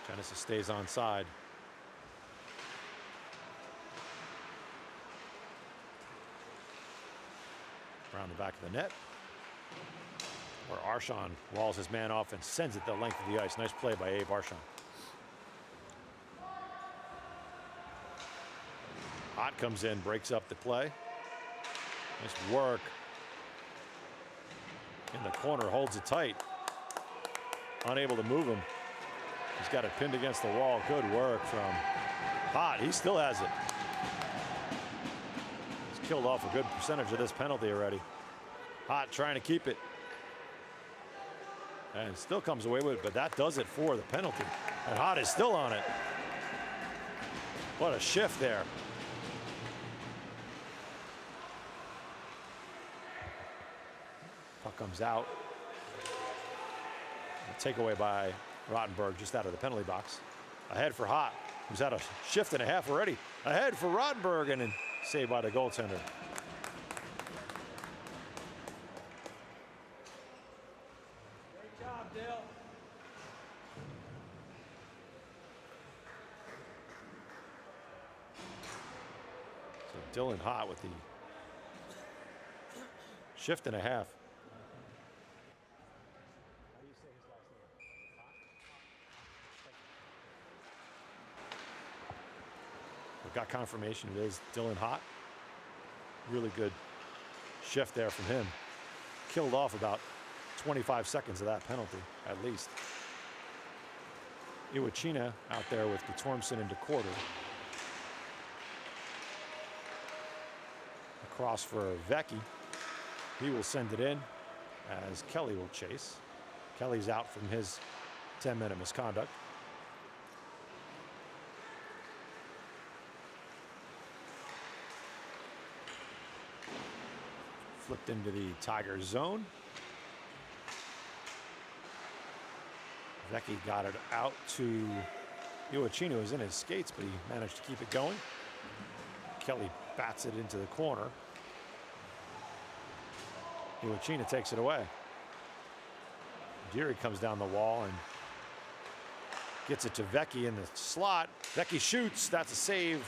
Genesis stays on side. Around the back of the net, where Arshon walls his man off and sends it the length of the ice. Nice play by Abe Arshon. Hott comes in, breaks up the play. Nice work. In the corner, holds it tight. Unable to move him. He's got it pinned against the wall. Good work from Hott. He still has it. He's killed off a good percentage of this penalty already. Hott trying to keep it. And still comes away with it, but that does it for the penalty. And Hott is still on it. What a shift there. Puck comes out. A takeaway by Rottenberg just out of the penalty box. Ahead for Hott, who's had a shift and a half already. Ahead for Rottenberg, and then saved by the goaltender. Great job, Dale. So Dylan Hott with the shift and a half. got confirmation it is Dylan Hott. Really good shift there from him. Killed off about 25 seconds of that penalty, at least. Iwachina out there with Guttormson and DeCorder. Across for Vecchi. He will send it in as Kelly will chase. Kelly's out from his 10-minute misconduct. Flipped into the Tigers zone. Vecchi got it out to Iwachina, who was in his skates, but he managed to keep it going. Kelly bats it into the corner. Iwachina takes it away. Deary comes down the wall and gets it to Vecchi in the slot. Vecchi shoots, that's a save,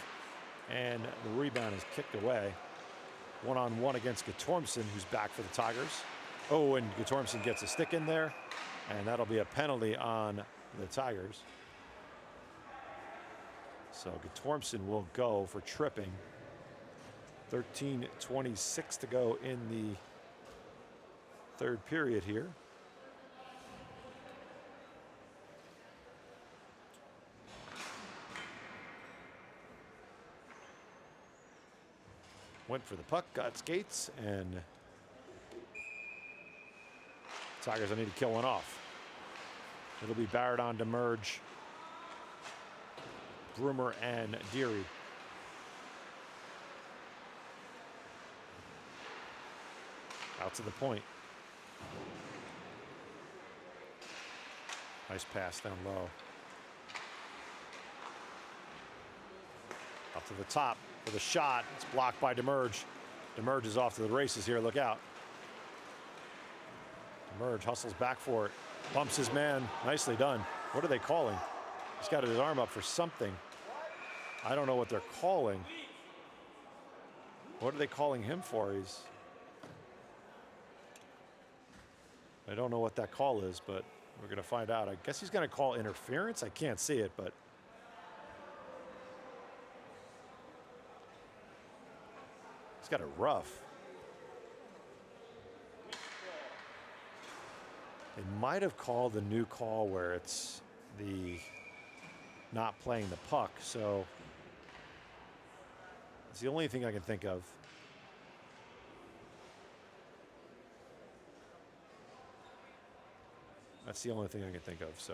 and the rebound is kicked away. One-on-one against Guttormson, who's back for the Tigers. Oh, and Guttormson gets a stick in there, and that'll be a penalty on the Tigers. So Guttormson will go for tripping. 13:26 to go in the third period here. Went for the puck, got skates, and Tigers will need to kill one off. It'll be Barrett on to merge Broomer and Deary. Out to the point. Nice pass down low. Up to the top for the shot. It's blocked by Demerge. Demerge is off to the races here. Look out. Demerge hustles back for it. Bumps his man. Nicely done. What are they calling? He's got his arm up for something. I don't know what they're calling. What are they calling him for? I don't know what that call is, but we're going to find out. I guess he's going to call interference. I can't see it, but he's got it rough. They might have called the new call where it's the not playing the puck, so it's the only thing I can think of. That's the only thing I can think of, so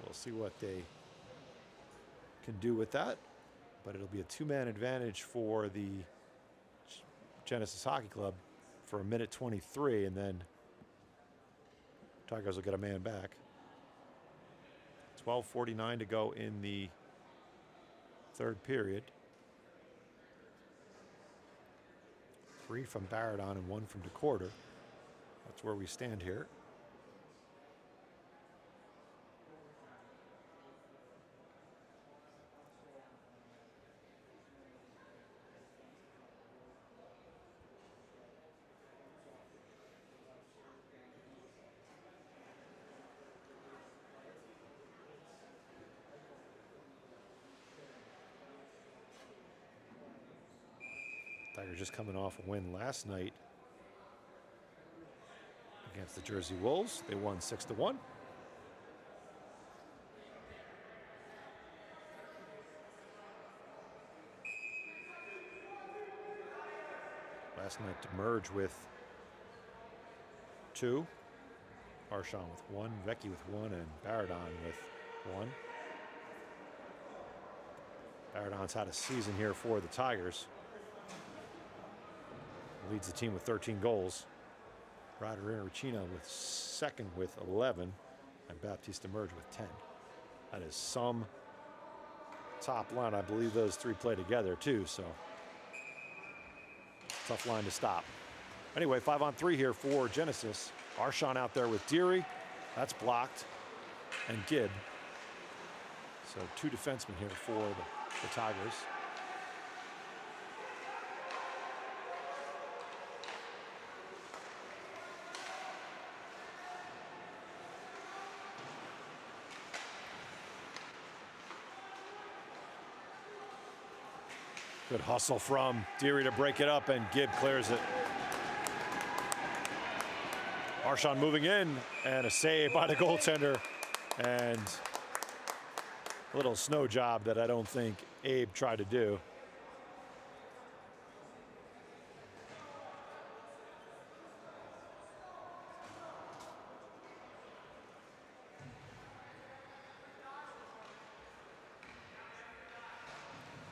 we'll see what they can do with that. But it'll be a two-man advantage for the Genesis Hockey Club for a minute 23, and then Tigers will get a man back. 12:49 to go in the third period. 3 from Baradon and 1 from DeCorder. That's where we stand here. Tigers just coming off a win last night against the Jersey Wolves. They won 6-1. Last night to merge with 2. Arshon with 1, Vecchi with 1, and Baradon with 1. Baradon's had a season here for the Tigers. Leads the team with 13 goals. Ryder Iwachina with second with 11, and Baptiste Merge with 10. That is some top line. I believe those 3 play together too, so tough line to stop. Anyway, 5-on-3 here for Genesis. Arshon out there with Deary. That's blocked. And Gibb. So 2 defensemen here for the Tigers. Good hustle from Deary to break it up, and Gibb clears it. Arshon moving in, and a save by the goaltender. And a little snow job that I don't think Abe tried to do.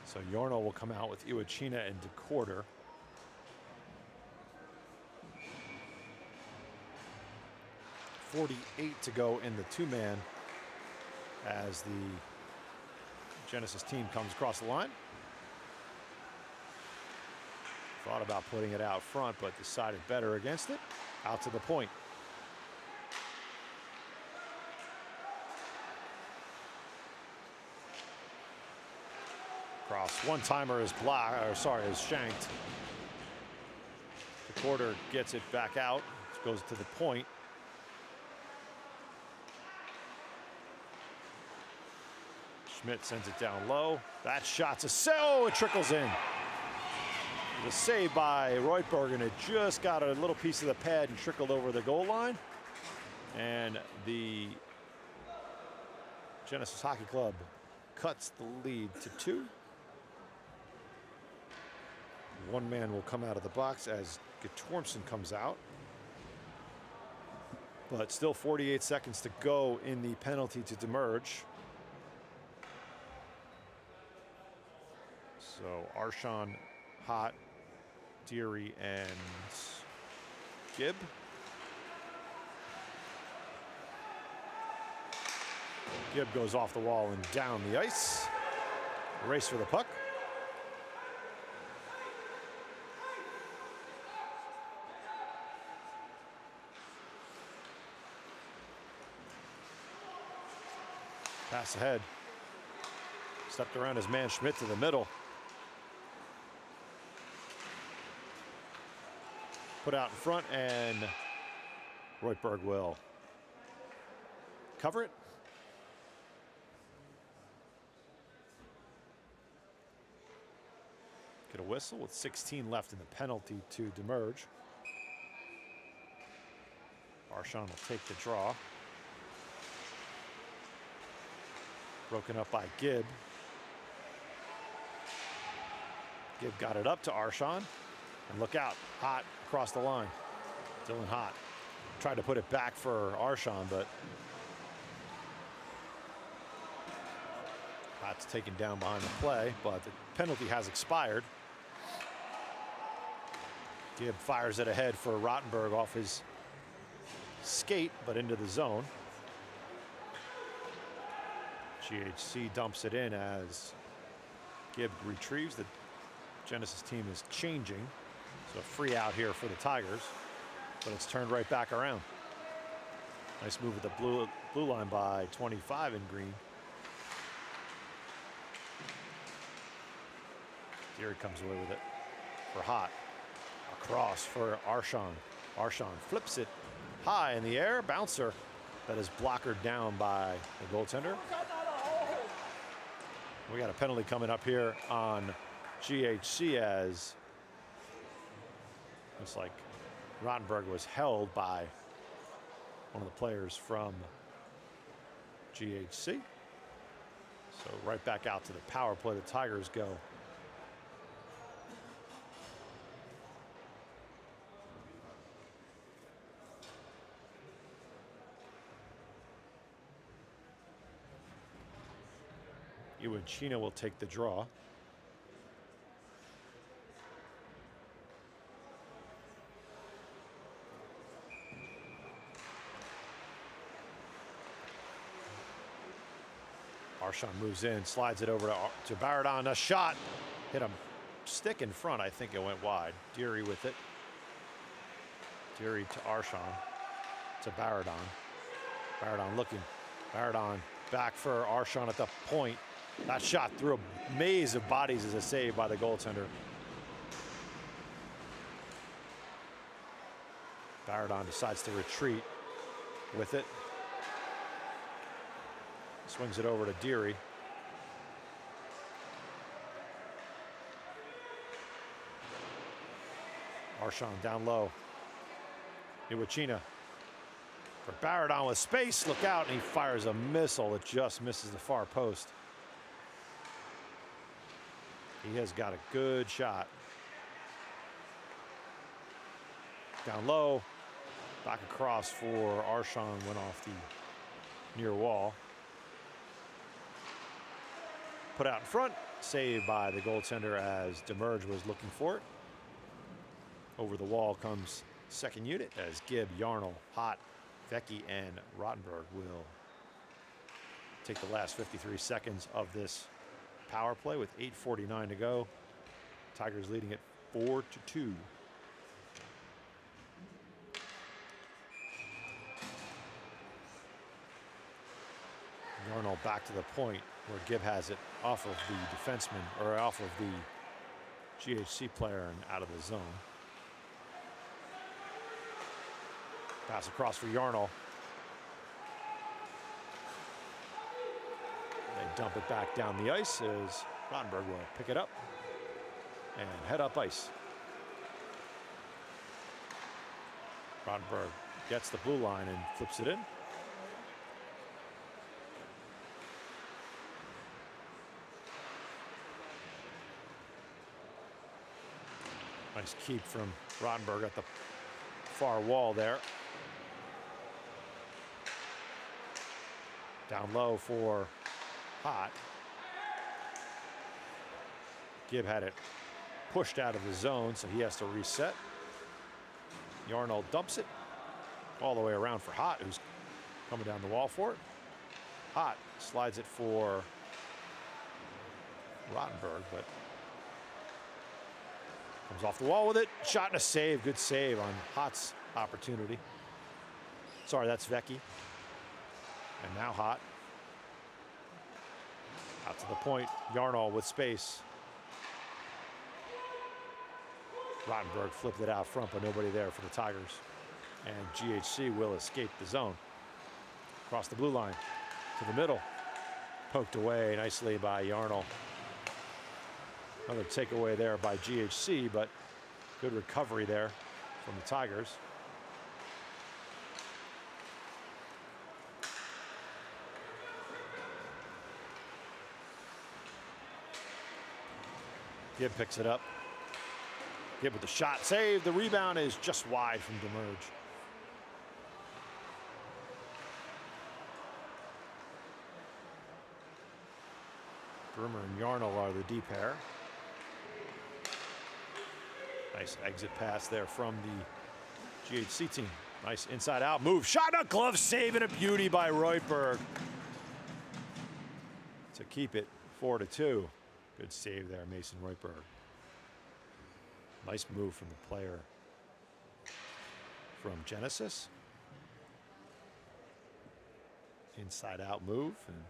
So Yorno will come out with Iwachina and DeQuarter. .48 to go in the two-man as the Genesis team comes across the line. Thought about putting it out front, but decided better against it. Out to the point. Cross. One-timer is is shanked. DeQuarter gets it back out. Goes to the point. Schmidt sends it down low. That shot's it trickles in. The save by Reutberg, and it just got a little piece of the pad and trickled over the goal line. And the Genesis Hockey Club cuts the lead to 2. One man will come out of the box as Guttormson comes out. But still 48 seconds to go in the penalty to demerge. So Arshon, Hott, Deary, and Gibb. Gibb goes off the wall and down the ice. Race for the puck. Pass ahead. Stepped around his man Schmidt to the middle. Put out in front, and Reutberg will cover it. Get a whistle with 16 left in the penalty to demerge. Arshon will take the draw. Broken up by Gibb. Gibb got it up to Arshon. And look out, Hott across the line. Dylan Hott tried to put it back for Arshon, but Hott's taken down behind the play, but the penalty has expired. Gibb fires it ahead for Rottenberg off his skate, but into the zone. GHC dumps it in as Gibb retrieves. The Genesis team is changing. So free out here for the Tigers, but it's turned right back around. Nice move with the blue line by 25 in green. Deary comes away with it for Hott. Across for Arshon. Arshon flips it high in the air. Bouncer that is blockered down by the goaltender. We got a penalty coming up here on GHC as looks like Rottenberg was held by one of the players from GHC. So right back out to the power play. The Tigers go. Iwachina will take the draw. Arshon moves in, slides it over to Baradon. A shot hit him stick in front. I think it went wide. Deary with it. Deary to Arshon. To Baradon. Baradon looking. Baradon back for Arshon at the point. That shot through a maze of bodies is a save by the goaltender. Baradon decides to retreat with it. Swings it over to Deary. Arshon down low. Iwachina for Baradon with space. Look out, and he fires a missile that just misses the far post. He has got a good shot. Down low, back across for Arshon, went off the near wall. Put out in front, saved by the goaltender as Demerge was looking for it. Over the wall comes second unit as Gibb, Yarnell, Hott, Vecchi, and Rottenberg will take the last 53 seconds of this power play with 8:49 to go. Tigers leading it 4-2. Yarnell back to the point where Gibb has it off of the defenseman, or off of the GHC player and out of the zone. Pass across for Yarnell. They dump it back down the ice as Rottenberg will pick it up and head up ice. Rottenberg gets the blue line and flips it in. Nice keep from Rottenberg at the far wall there. Down low for Hott. Gibb had it pushed out of the zone, so he has to reset. Yarnell dumps it all the way around for Hott, who's coming down the wall for it. Hott slides it for Rottenberg, but comes off the wall with it. Shot and a save. Good save on Hott's opportunity. Sorry, that's Vecchi. And now Hott. Out to the point. Yarnall with space. Rottenberg flipped it out front, but nobody there for the Tigers. And GHC will escape the zone. Across the blue line to the middle. Poked away nicely by Yarnall. Another takeaway there by GHC, but good recovery there from the Tigers. Gibb picks it up. Gibb with the shot, save. The rebound is just wide from Demerge. Brummer and Yarnall are the D pair. Nice exit pass there from the GHC team. Nice inside out move. Shot, a glove save, and a beauty by Reutberg to keep it 4-2. Good save there, Mason Reutberg. Nice move from the player from Genesis. Inside out move. And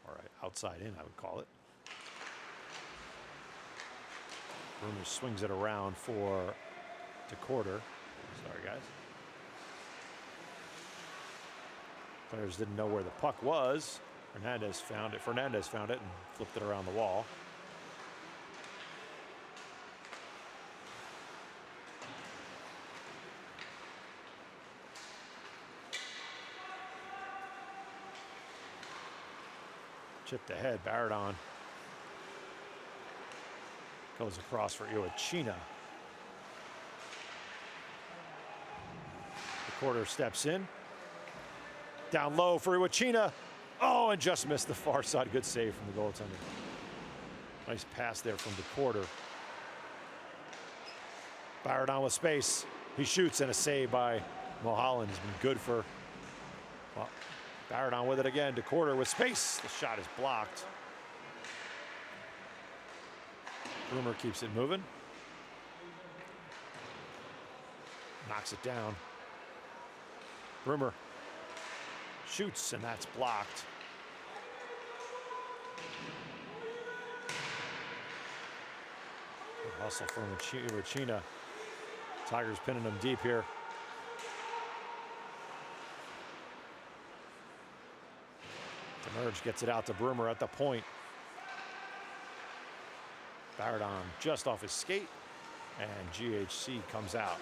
all right, outside in, I would call it. Brummer swings it around for DeCorder. Sorry, guys. Players didn't know where the puck was. Fernandez found it and flipped it around the wall. Chipped ahead, Baradon goes across for Iwachina. DeCorder steps in. Down low for Iwachina. Oh, and just missed the far side. Good save from the goaltender. Nice pass there from DeCorder. Baradon with space. He shoots, and a save by Mulholland has been good for, well, Baradon with it again. DeCorder with space. The shot is blocked. Brummer keeps it moving. Knocks it down. Brummer shoots, and that's blocked. Good hustle from Iwachina. Tigers pinning them deep here. Demerge gets it out to Brummer at the point. Fired on just off his skate, and GHC comes out.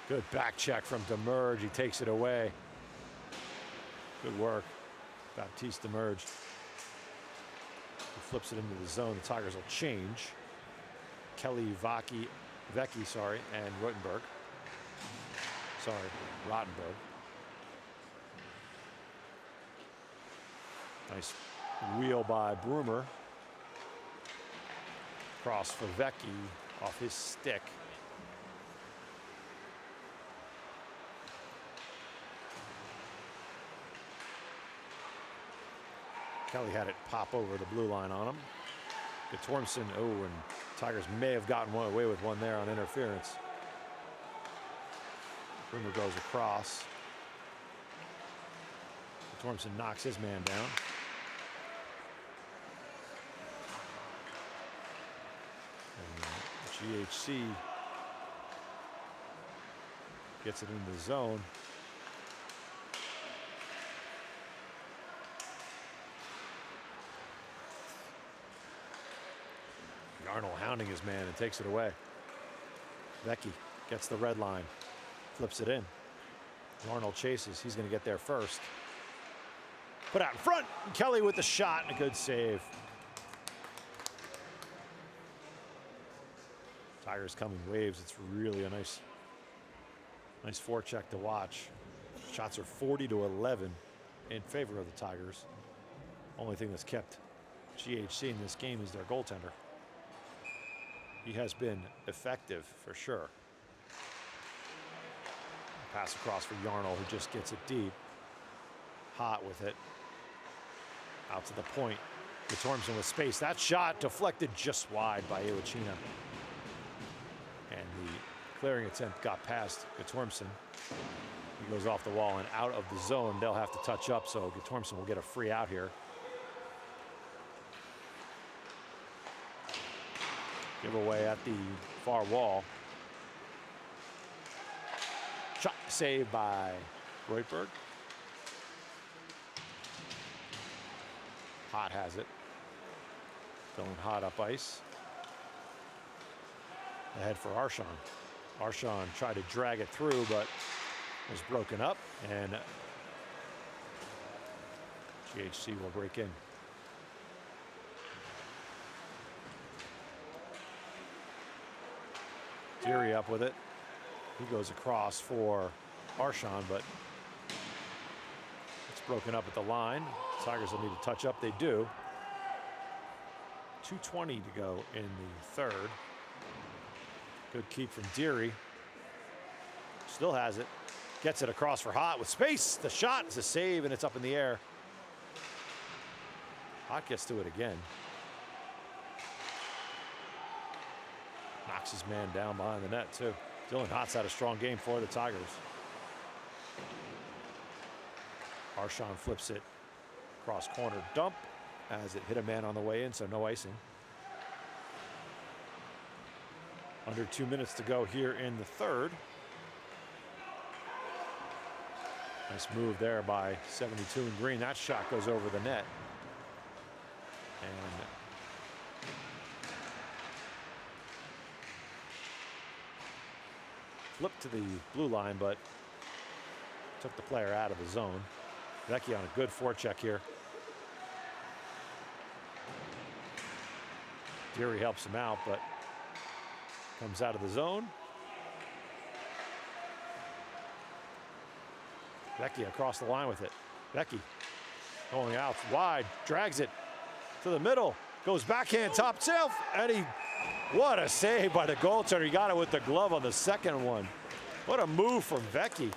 Good back check from Demerge. He takes it away. Good work, Baptiste Demerge. He flips it into the zone. The Tigers will change. Kelly Vecchi, and Rottenberg. Rottenberg. Nice wheel by Broomer. Cross for Vecchi off his stick. Kelly had it pop over the blue line on him. Guttormson, and Tigers may have gotten away with one there on interference. Broomer goes across. Guttormson knocks his man down. And GHC gets it into the zone. Arnold hounding his man and takes it away. Vecchi gets the red line, flips it in. Arnold chases. He's going to get there first. Put out in front. Kelly with the shot and a good save. Tigers coming waves. It's really a nice forecheck to watch. Shots are 40-11 in favor of the Tigers. Only thing that's kept GHC in this game is their goaltender. He has been effective for sure. Pass across for Yarnall, who just gets it deep. Hot with it. Out to the point. Guttormson with space. That shot deflected just wide by Iwachina. And the clearing attempt got past Guttormson. He goes off the wall and out of the zone. They'll have to touch up, so Guttormson will get a free out here. Giveaway at the far wall. Shot saved by Reutberg. Hot has it. Going hot up ice. Ahead for Arshon. Arshon tried to drag it through, but was broken up, and GHC will break in. Deary up with it. He goes across for Arshon, but it's broken up at the line. Tigers will need to touch up. They do. 2:20 to go in the third. Good keep from Deary. Still has it. Gets it across for Hot with space. The shot is a save, and it's up in the air. Hot gets to it again. Knocks his man down behind the net, too. Dylan Hott's had a strong game for the Tigers. Arshon flips it cross corner dump as it hit a man on the way in, so no icing. Under 2 minutes to go here in the third. Nice move there by 72 in green. That shot goes over the net. And flipped to the blue line, but took the player out of the zone. Vecchi on a good forecheck here. Deary helps him out, but comes out of the zone. Vecchi across the line with it. Vecchi going out wide, drags it to the middle, goes backhand top shelf, and what a save by the goaltender. He got it with the glove on the second one. What a move from Vecchi.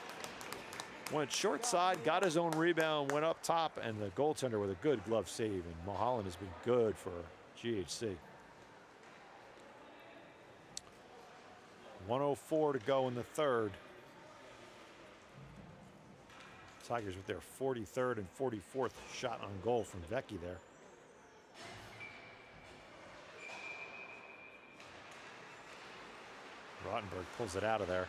Went short side, got his own rebound, went up top, and the goaltender with a good glove save. And Mulholland has been good for GHC. 1:04 to go in the third. Tigers with their 43rd and 44th shot on goal from Vecchi there. Rottenberg pulls it out of there.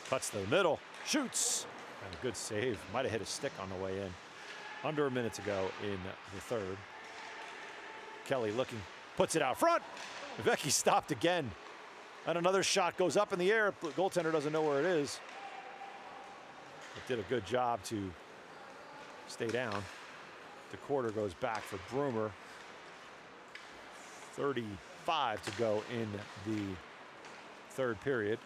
Cuts to the middle, shoots, and a good save. Might have hit a stick on the way in. Under a minute to go in the third. Kelly looking, puts it out front. Vecchi stopped again. And another shot goes up in the air. The goaltender doesn't know where it is. It did a good job to stay down. The quarter goes back for Broomer. 35 to go in the third period.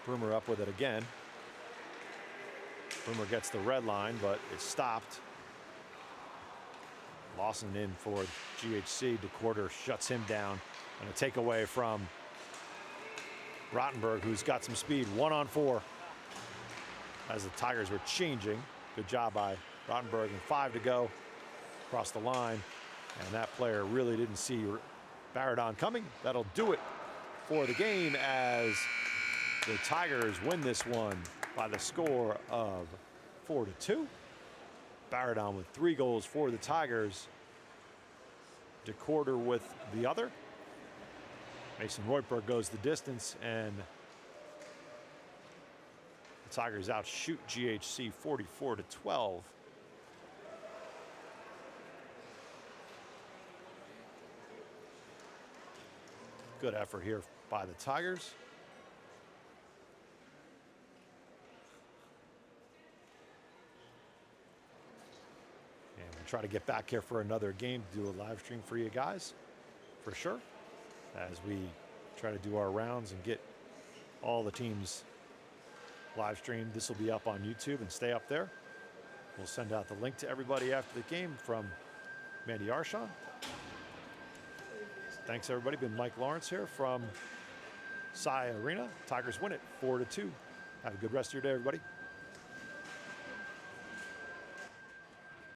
Broomer up with it again. Broomer gets the red line, but it's stopped. Lawson in for GHC. DeQuarter shuts him down. And a takeaway from Rottenberg, who's got some speed. 1-on-4 as the Tigers were changing. Good job by Rottenberg, and 5 to go across the line. And that player really didn't see Baradon coming. That'll do it for the game as the Tigers win this one by the score of 4-2. Baradon with 3 goals for the Tigers. DeQuarter with the other. Mason Roitberg goes the distance, and the Tigers outshoot GHC 44-12. Good effort here by the Tigers. And we'll try to get back here for another game, do a live stream for you guys, for sure, as we try to do our rounds and get all the teams live streamed. This will be up on YouTube and stay up there. We'll send out the link to everybody after the game from Mandy Arshon. Thanks, everybody. Been Mike Lawrence here from Cy Arena. Tigers win it 4-2. Have a good rest of your day, everybody.